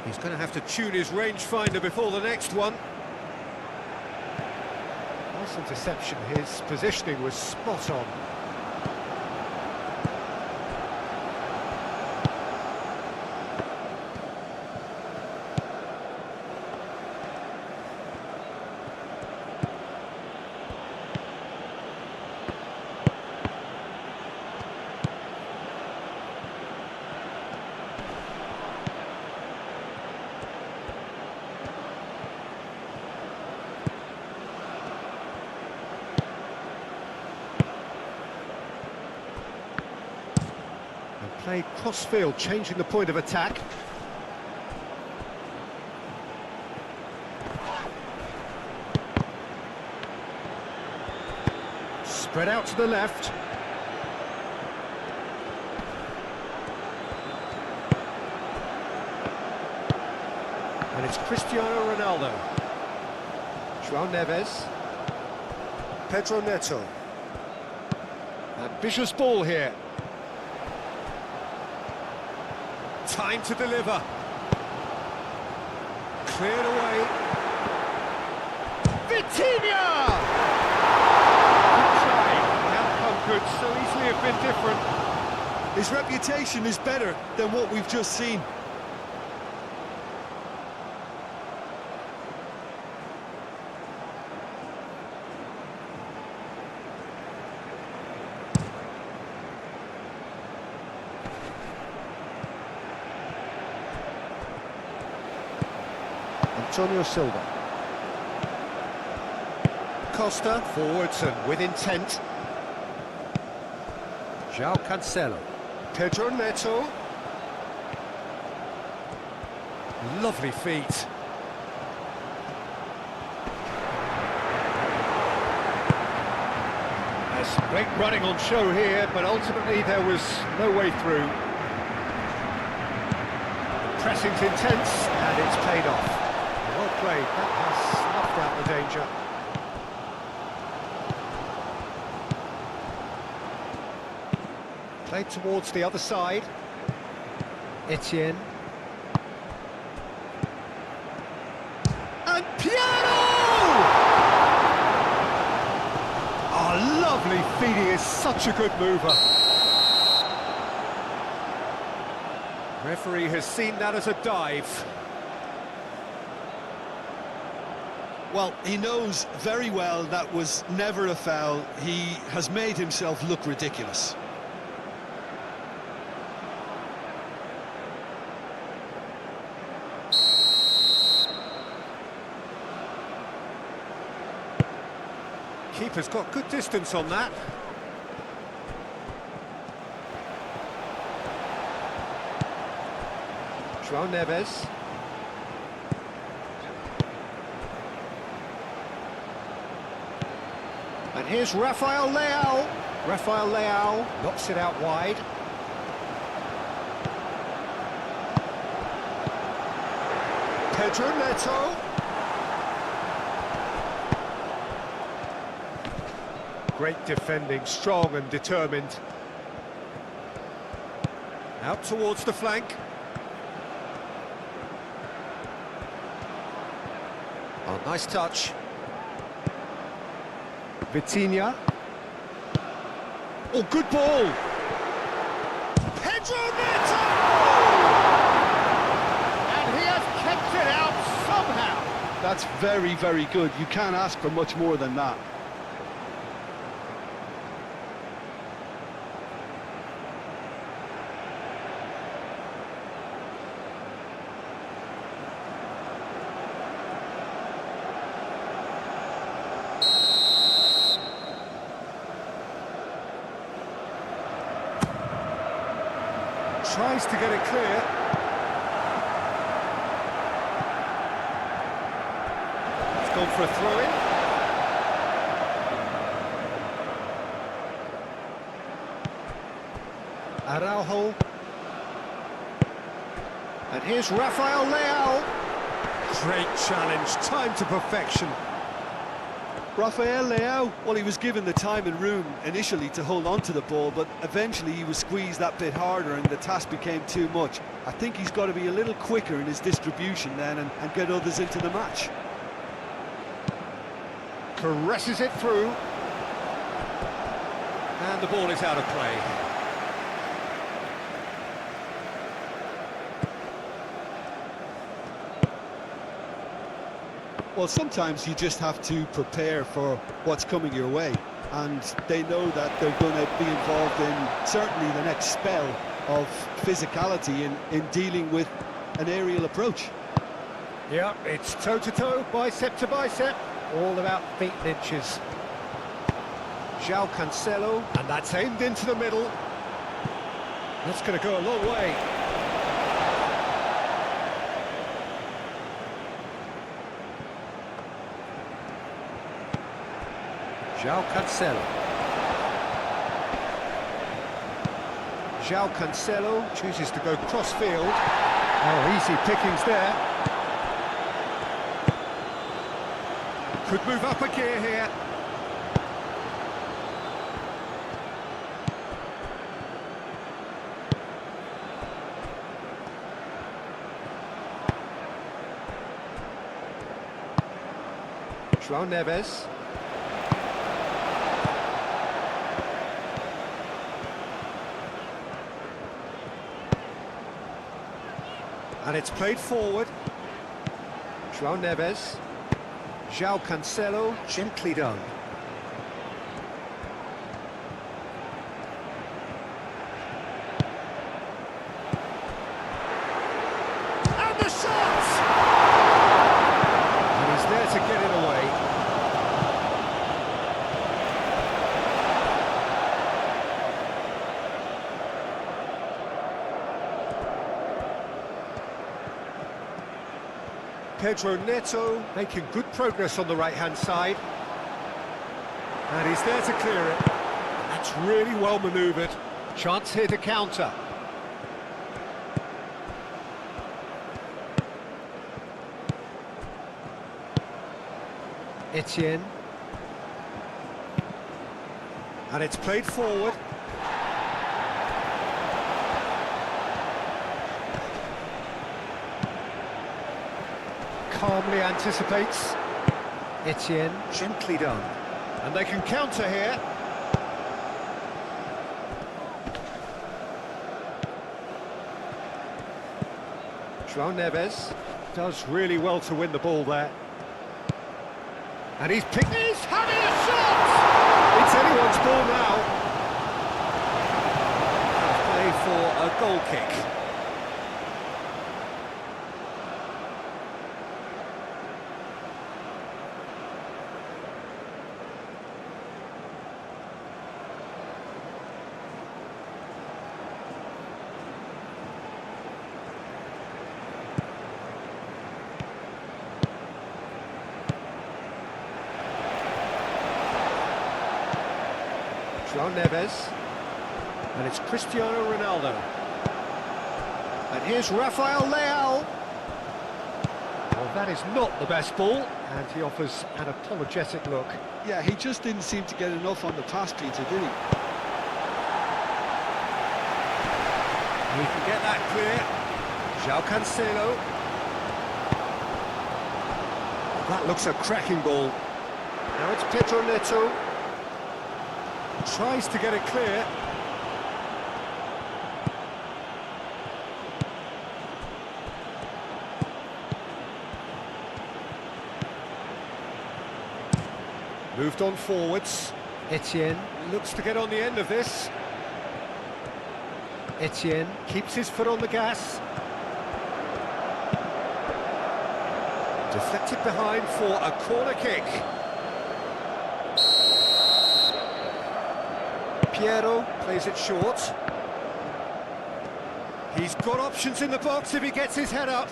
He's going to have to tune his rangefinder before the next one. Nice interception. His positioning was spot on. Played cross-field, changing the point of attack. Spread out to the left. And it's Cristiano Ronaldo. João Neves. Pedro Neto. Ambitious ball here. Time to deliver. Cleared away. Vitinha! Good try. The outcome could so easily have been different. His reputation is better than what we've just seen. Antonio Silva. Costa forwards and with intent. João Cancelo. Pedro Neto. Lovely feet. There's great running on show here, but ultimately there was no way through. The pressing's intense, and it's paid off. Well played, that has snuffed out the danger. Played towards the other side. Etienne. And Piano! Oh, lovely feet, he is such a good mover. Referee has seen that as a dive. Well, he knows very well that was never a foul. He has made himself look ridiculous. Keeper's got good distance on that. João Neves. And here's Rafael Leao. Rafael Leao knocks it out wide. Pedro Neto. Great defending, strong and determined. Out towards the flank. Oh, nice touch. Vitinha. Oh, good ball. Pedro Neto! And he has kept it out somehow. That's very, very good. You can't ask for much more than that. Tries to get it clear. It's gone for a throw-in. Araujo. And here's Rafael Leao. Great challenge, time to perfection. Rafael Leao, well, he was given the time and room initially to hold on to the ball, but eventually he was squeezed that bit harder and the task became too much. I think he's got to be a little quicker in his distribution then and get others into the match. Caresses it through. And the ball is out of play. Well, sometimes you just have to prepare for what's coming your way, and they know that they're going to be involved in certainly the next spell of physicality in dealing with an aerial approach. Yeah, it's toe-to-toe, bicep to bicep, all about feet and inches. João Cancelo, and that's aimed into the middle. That's going to go a long way. João Cancelo. João Cancelo chooses to go cross-field. Oh, easy pickings there. Could move up a gear here. João Neves. And it's played forward. João Neves. João Cancelo, gently done. And the shot! And he's there to get it away. Pedro Neto making good progress on the right-hand side. And he's there to clear it. That's really well manoeuvred. Chance here to counter. Etienne. And it's played forward. Calmly anticipates. Etienne, gently done. And they can counter here. João Neves does really well to win the ball there. And he's picked. He's having a shot! It's anyone's ball now. Play for a goal kick. João Neves, and it's Cristiano Ronaldo. And here's Rafael Leão. Well, that is not the best ball, and he offers an apologetic look. Yeah, he just didn't seem to get enough on the pass, Peter, did he? He can get that clear. João Cancelo. That looks a cracking ball. Now it's Pedro Neto. Tries to get it clear. Moved on forwards. Etienne looks to get on the end of this. Etienne keeps his foot on the gas. Deflected behind for a corner kick. Piero plays it short. He's got options in the box if he gets his head up.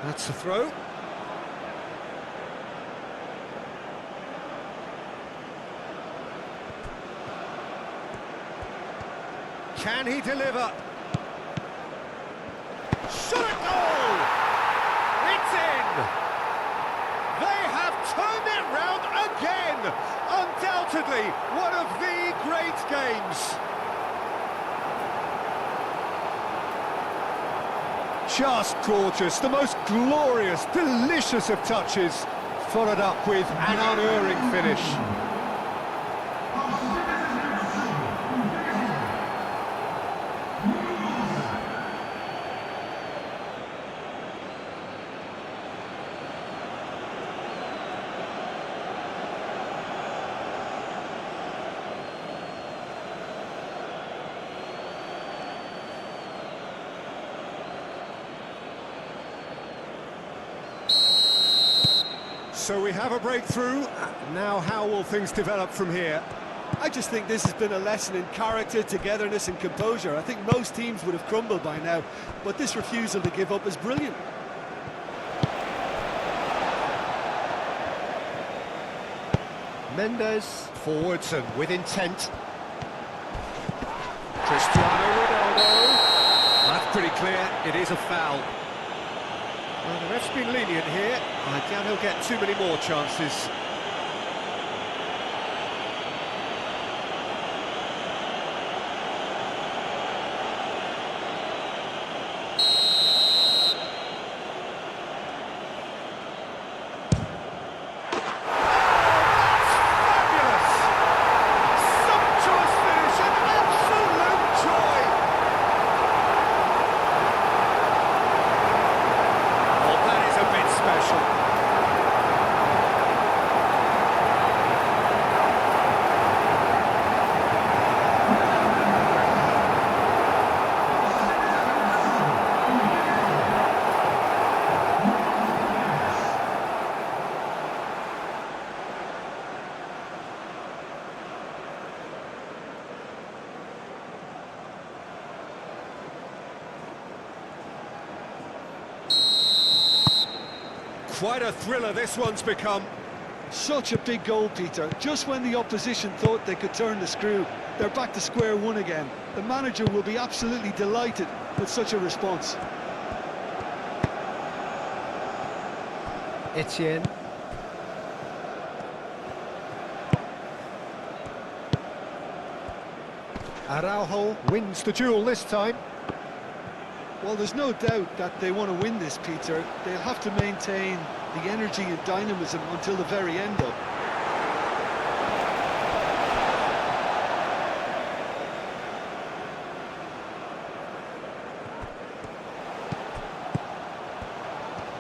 That's a throw. Can he deliver? Shot at goal! It's in! They have turned it round again! Undoubtedly one of the great games. Just gorgeous, the most glorious, delicious of touches, followed up with an unerring finish. So we have a breakthrough. Now how will things develop from here? I just think this has been a lesson in character, togetherness and composure. I think most teams would have crumbled by now, but this refusal to give up is brilliant. Mendes, forwards and with intent. Cristiano Ronaldo. That's pretty clear, it is a foul. Well, the ref's been lenient here. I doubt he'll get too many more chances. quite a thriller this one's become. Such a big goal, Peter. Just when the opposition thought they could turn the screw, they're back to square one again. The manager will be absolutely delighted with such a response. Etienne. Araujo wins the duel this time. Well, there's no doubt that they want to win this, Peter. They'll have to maintain the energy and dynamism until the very end, though.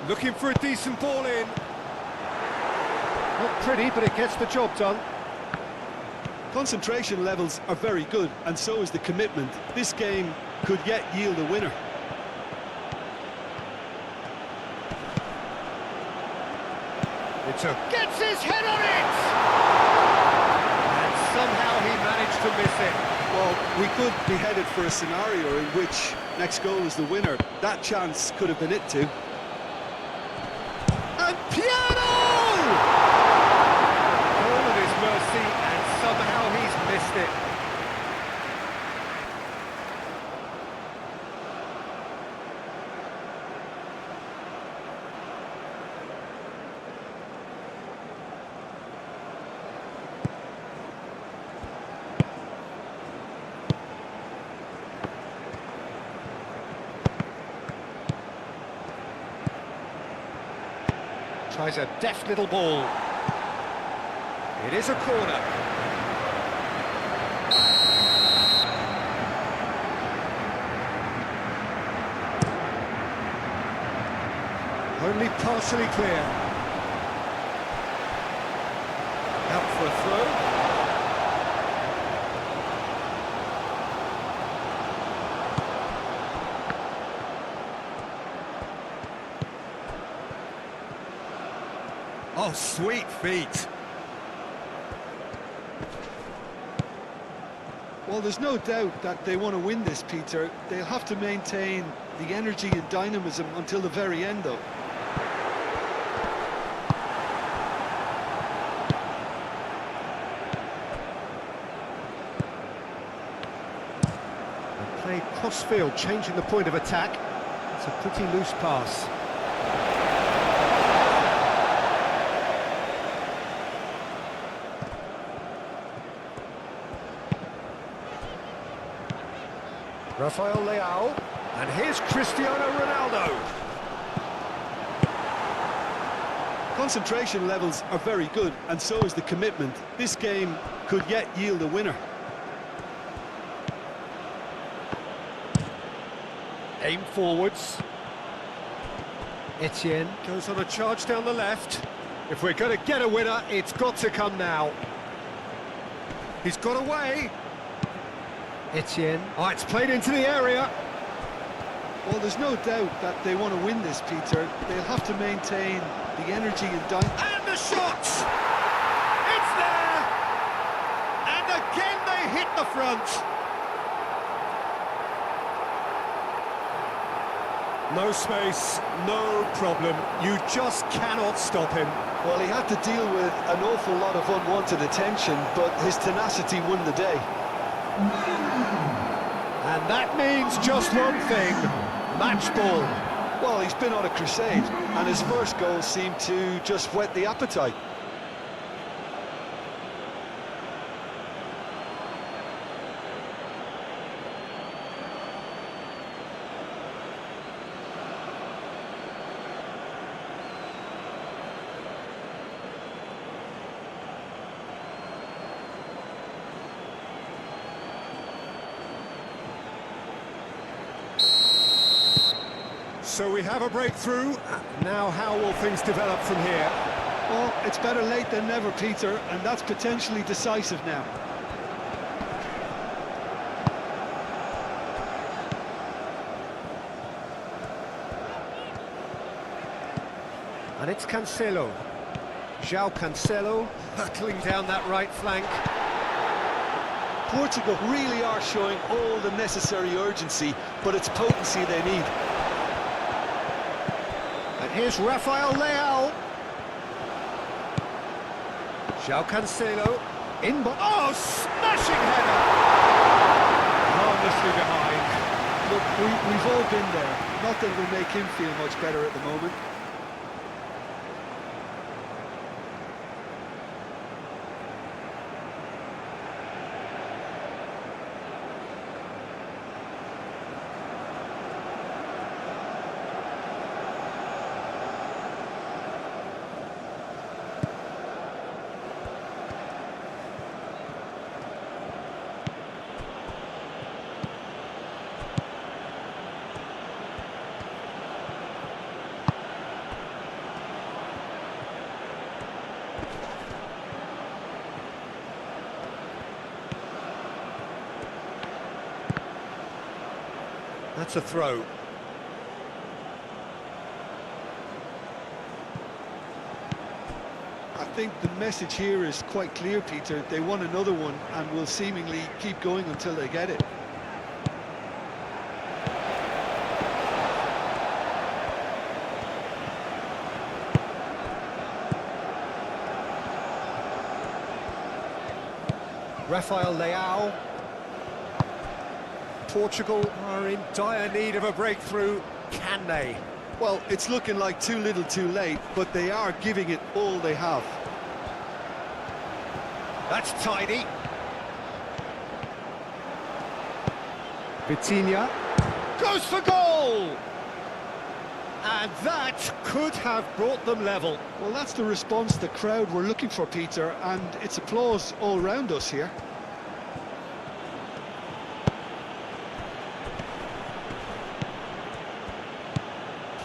Looking for a decent ball in. Not pretty, but it gets the job done. Concentration levels are very good, and so is the commitment. This game could yet yield a winner. Gets his head on it! And somehow he managed to miss it. Well, we could be headed for a scenario in which next goal is the winner. That chance could have been it too. And Piano! All at his mercy, and somehow he's missed it. Tries a deft little ball. It is a corner. Only partially clear. Out for a throw. Oh, sweet feet. Well, there's no doubt that they want to win this, Peter. They'll have to maintain the energy and dynamism until the very end, though. They play cross-field, changing the point of attack. It's a pretty loose pass. Rafael Leao. And here's Cristiano Ronaldo. Concentration levels are very good, and so is the commitment. This game could yet yield a winner. Aim forwards. Etienne. Goes on a charge down the left. If we're going to get a winner, it's got to come now. He's got away. Etienne. Oh, it's played into the area. Well, there's no doubt that they want to win this, Peter. They'll have to maintain the energy and dynamism. And the shot! It's there! And again they hit the front. No space, no problem. You just cannot stop him. Well, he had to deal with an awful lot of unwanted attention, but his tenacity won the day. And that means just one thing, match ball. Well, he's been on a crusade, and his first goal seemed to just whet the appetite. So we have a breakthrough. Now how will things develop from here? Well, it's better late than never, Peter, and that's potentially decisive now. And it's Cancelo. João Cancelo Hurtling down that right flank. Portugal really are showing all the necessary urgency, but it's potency they need. And Here's Rafael Leao. João Cancelo. Oh, smashing header! Harmlessly behind. Look, we've all been there. Not that it'll make him feel much better at the moment. That's a throw. I think the message here is quite clear, Peter. They want another one and will seemingly keep going until they get it. Rafael Leao. Portugal are in dire need of a breakthrough. Can they? Well, it's looking like too little too late, but they are giving it all they have. That's tidy. Vitinha goes for goal! And that could have brought them level. Well, that's the response the crowd were looking for, Peter, and it's applause all round us here.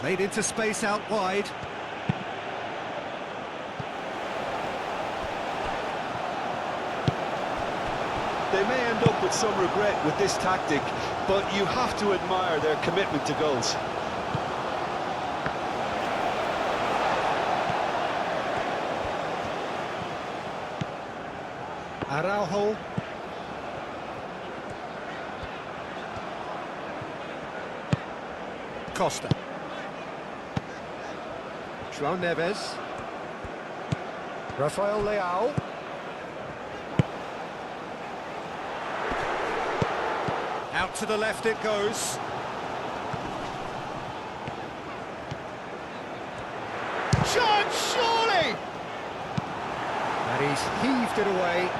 Played into space out wide. They may end up with some regret with this tactic, but you have to admire their commitment to goals. Araujo. Costa. João Neves. Rafael Leao. Out to the left it goes. Chance, surely! And he's heaved it away.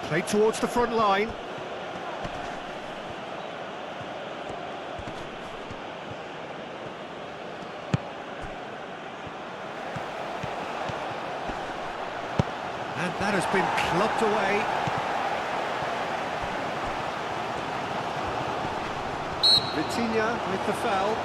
Played towards the front line. And that has been clubbed away. Vitinha with the foul.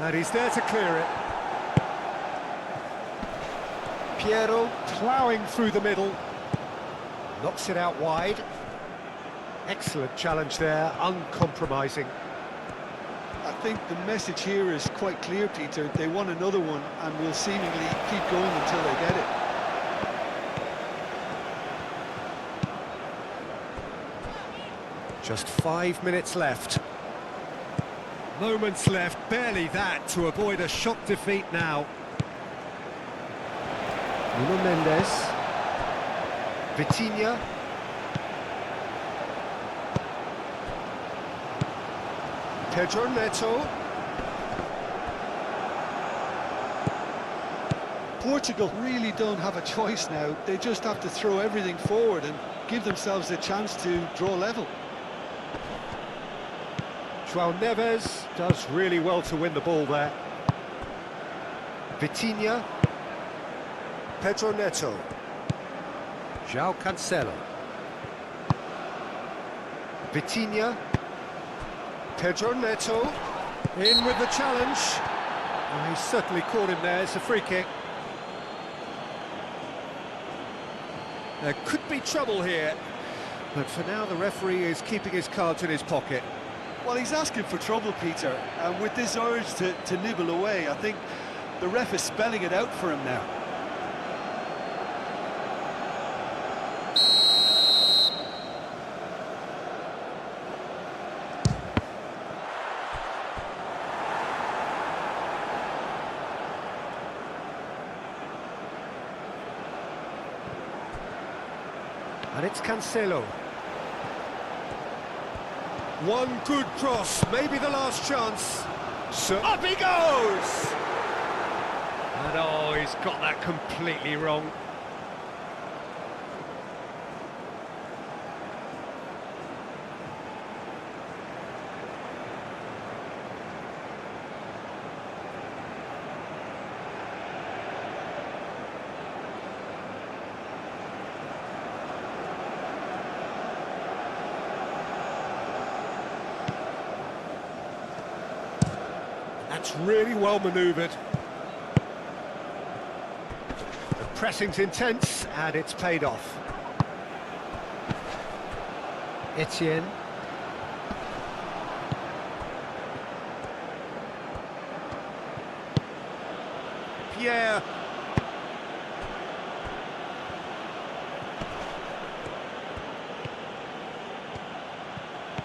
And he's there to clear it. Piero ploughing through the middle. Knocks it out wide. Excellent challenge there, uncompromising. I think the message here is quite clear, Peter. They want another one and will seemingly keep going until they get it. Just 5 minutes left. Moments left, barely that, to avoid a shock defeat now. Nuno Mendes. Vitinha. Pedro Neto. Portugal really don't have a choice now. They just have to throw everything forward and give themselves a chance to draw level. João Neves does really well to win the ball there. Vitinha. Pedro Neto. João Cancelo. Vitinha. Pedro Neto. In with the challenge. Oh, he's certainly caught him there. It's a free kick. There could be trouble here, but for now the referee is keeping his cards in his pocket. Well, he's asking for trouble, Peter, and with this urge to nibble away, I think the ref is spelling it out for him now. And it's Cancelo. One good cross, maybe the last chance. So up he goes! And oh, he's got that completely wrong. That's really well manoeuvred. The pressing's intense, and it's paid off. Etienne. Pierre.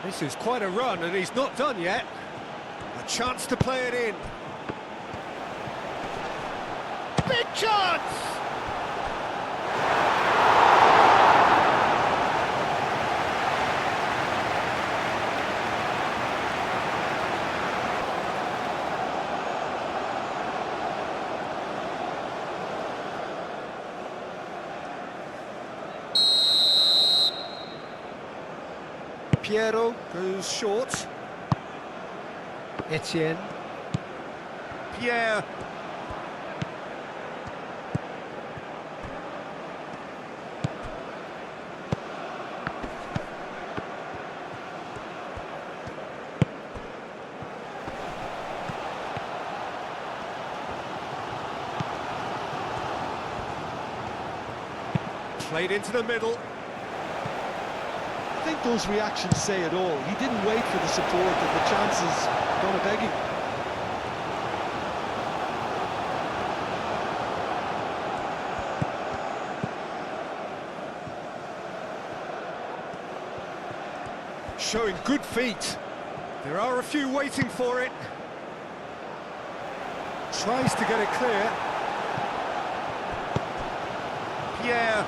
This is quite a run, and he's not done yet. A chance to play it in. Big chance! Piero goes short. Etienne. Pierre. Played into the middle. I think those reactions say it all. He didn't wait for the support and the chances gonna beg him. Showing good feet. There are a few waiting for it. Tries to get it clear. Pierre.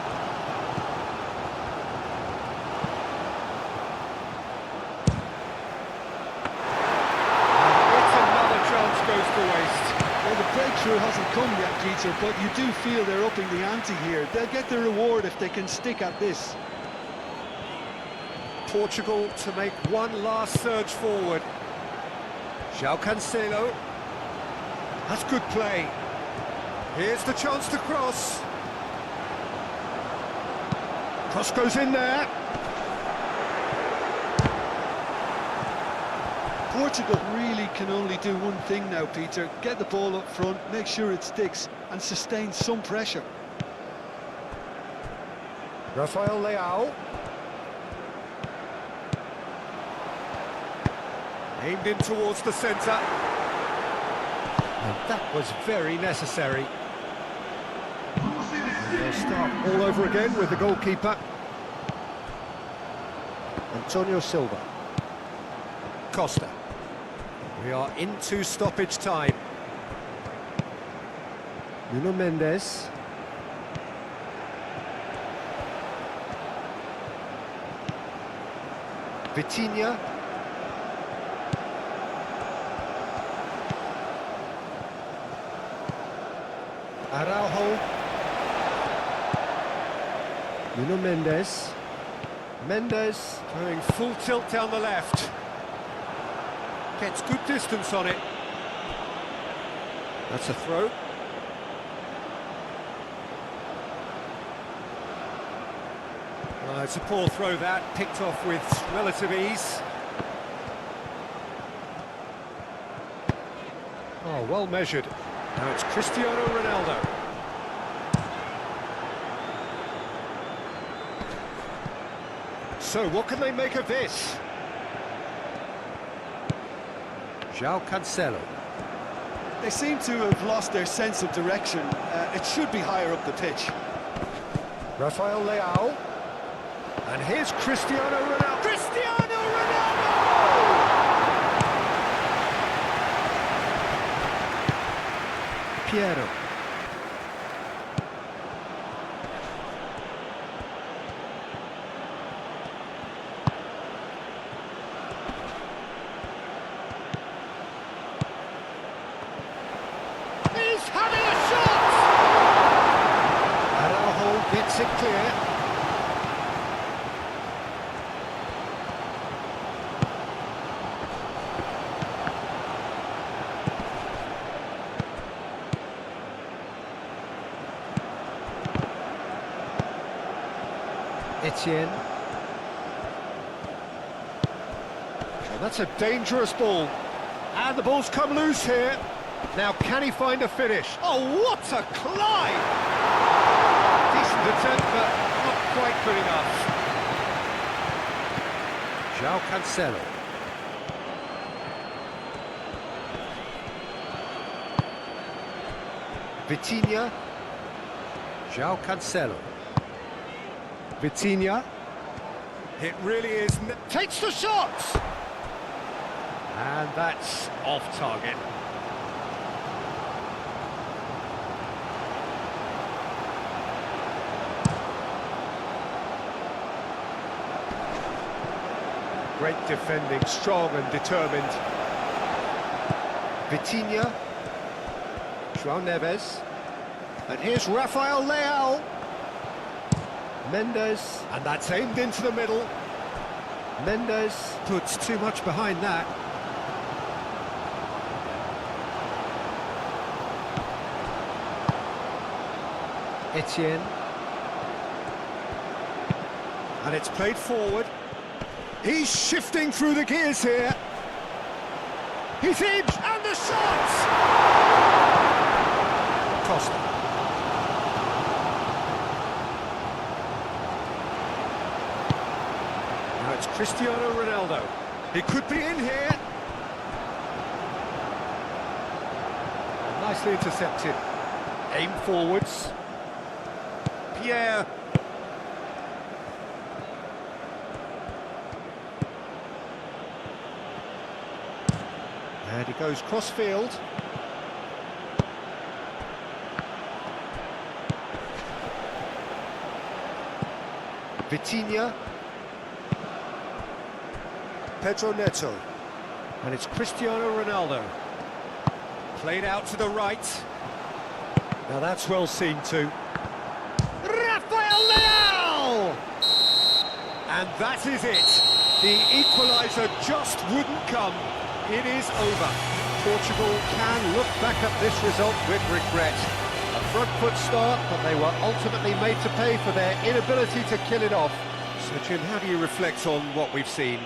Well, the breakthrough hasn't come yet, Peter, but you do feel they're upping the ante here. They'll get the reward if they can stick at this. Portugal to make one last surge forward. João Cancelo. That's good play. Here's the chance to cross. Cross goes in there. Portugal really can only do one thing now, Peter. Get the ball up front, make sure it sticks, and sustain some pressure. Rafael Leao. Aimed in towards the centre. And that was very necessary. And they'll start all over again with the goalkeeper. Antonio Silva. Costa. We are into stoppage time. Nuno Mendes. Vitinha. Araujo. Nuno Mendes. Mendes going full tilt down the left. Gets good distance on it. That's a throw. It's a poor throw that, picked off with relative ease. Oh, well measured. Now it's Cristiano Ronaldo. So, what can they make of this? João Cancelo. They seem to have lost their sense of direction. It should be higher up the pitch. Rafael Leao. And here's Cristiano Ronaldo. Cristiano Ronaldo! Piero. He's having a shot! Araujo gets it clear. Etienne. Well, that's a dangerous ball. And the ball's come loose here. Now, can he find a finish? Oh, what a climb! Decent attempt, but not quite good enough. João Cancelo. Vitinha. João Cancelo. Vitinha. It really is... Takes the shot! And that's off target. Great defending, strong and determined. Vitinha. João Neves. And here's Rafael Leao. Mendes. And that's aimed into the middle. Mendes puts too much behind that. Etienne. And it's played forward. He's shifting through the gears here. He's in, and the shot! Costa. Now it's Cristiano Ronaldo. He could be in here. Nicely intercepted. Aim forwards. Pierre. And he goes cross-field. Vitinha. Pedro Neto. And it's Cristiano Ronaldo. Played out to the right. Now that's well seen too. Rafael Leao! And that is it. The equaliser just wouldn't come. It is over. Portugal can look back at this result with regret. A front foot start, but they were ultimately made to pay for their inability to kill it off. So, Jim, how do you reflect on what we've seen?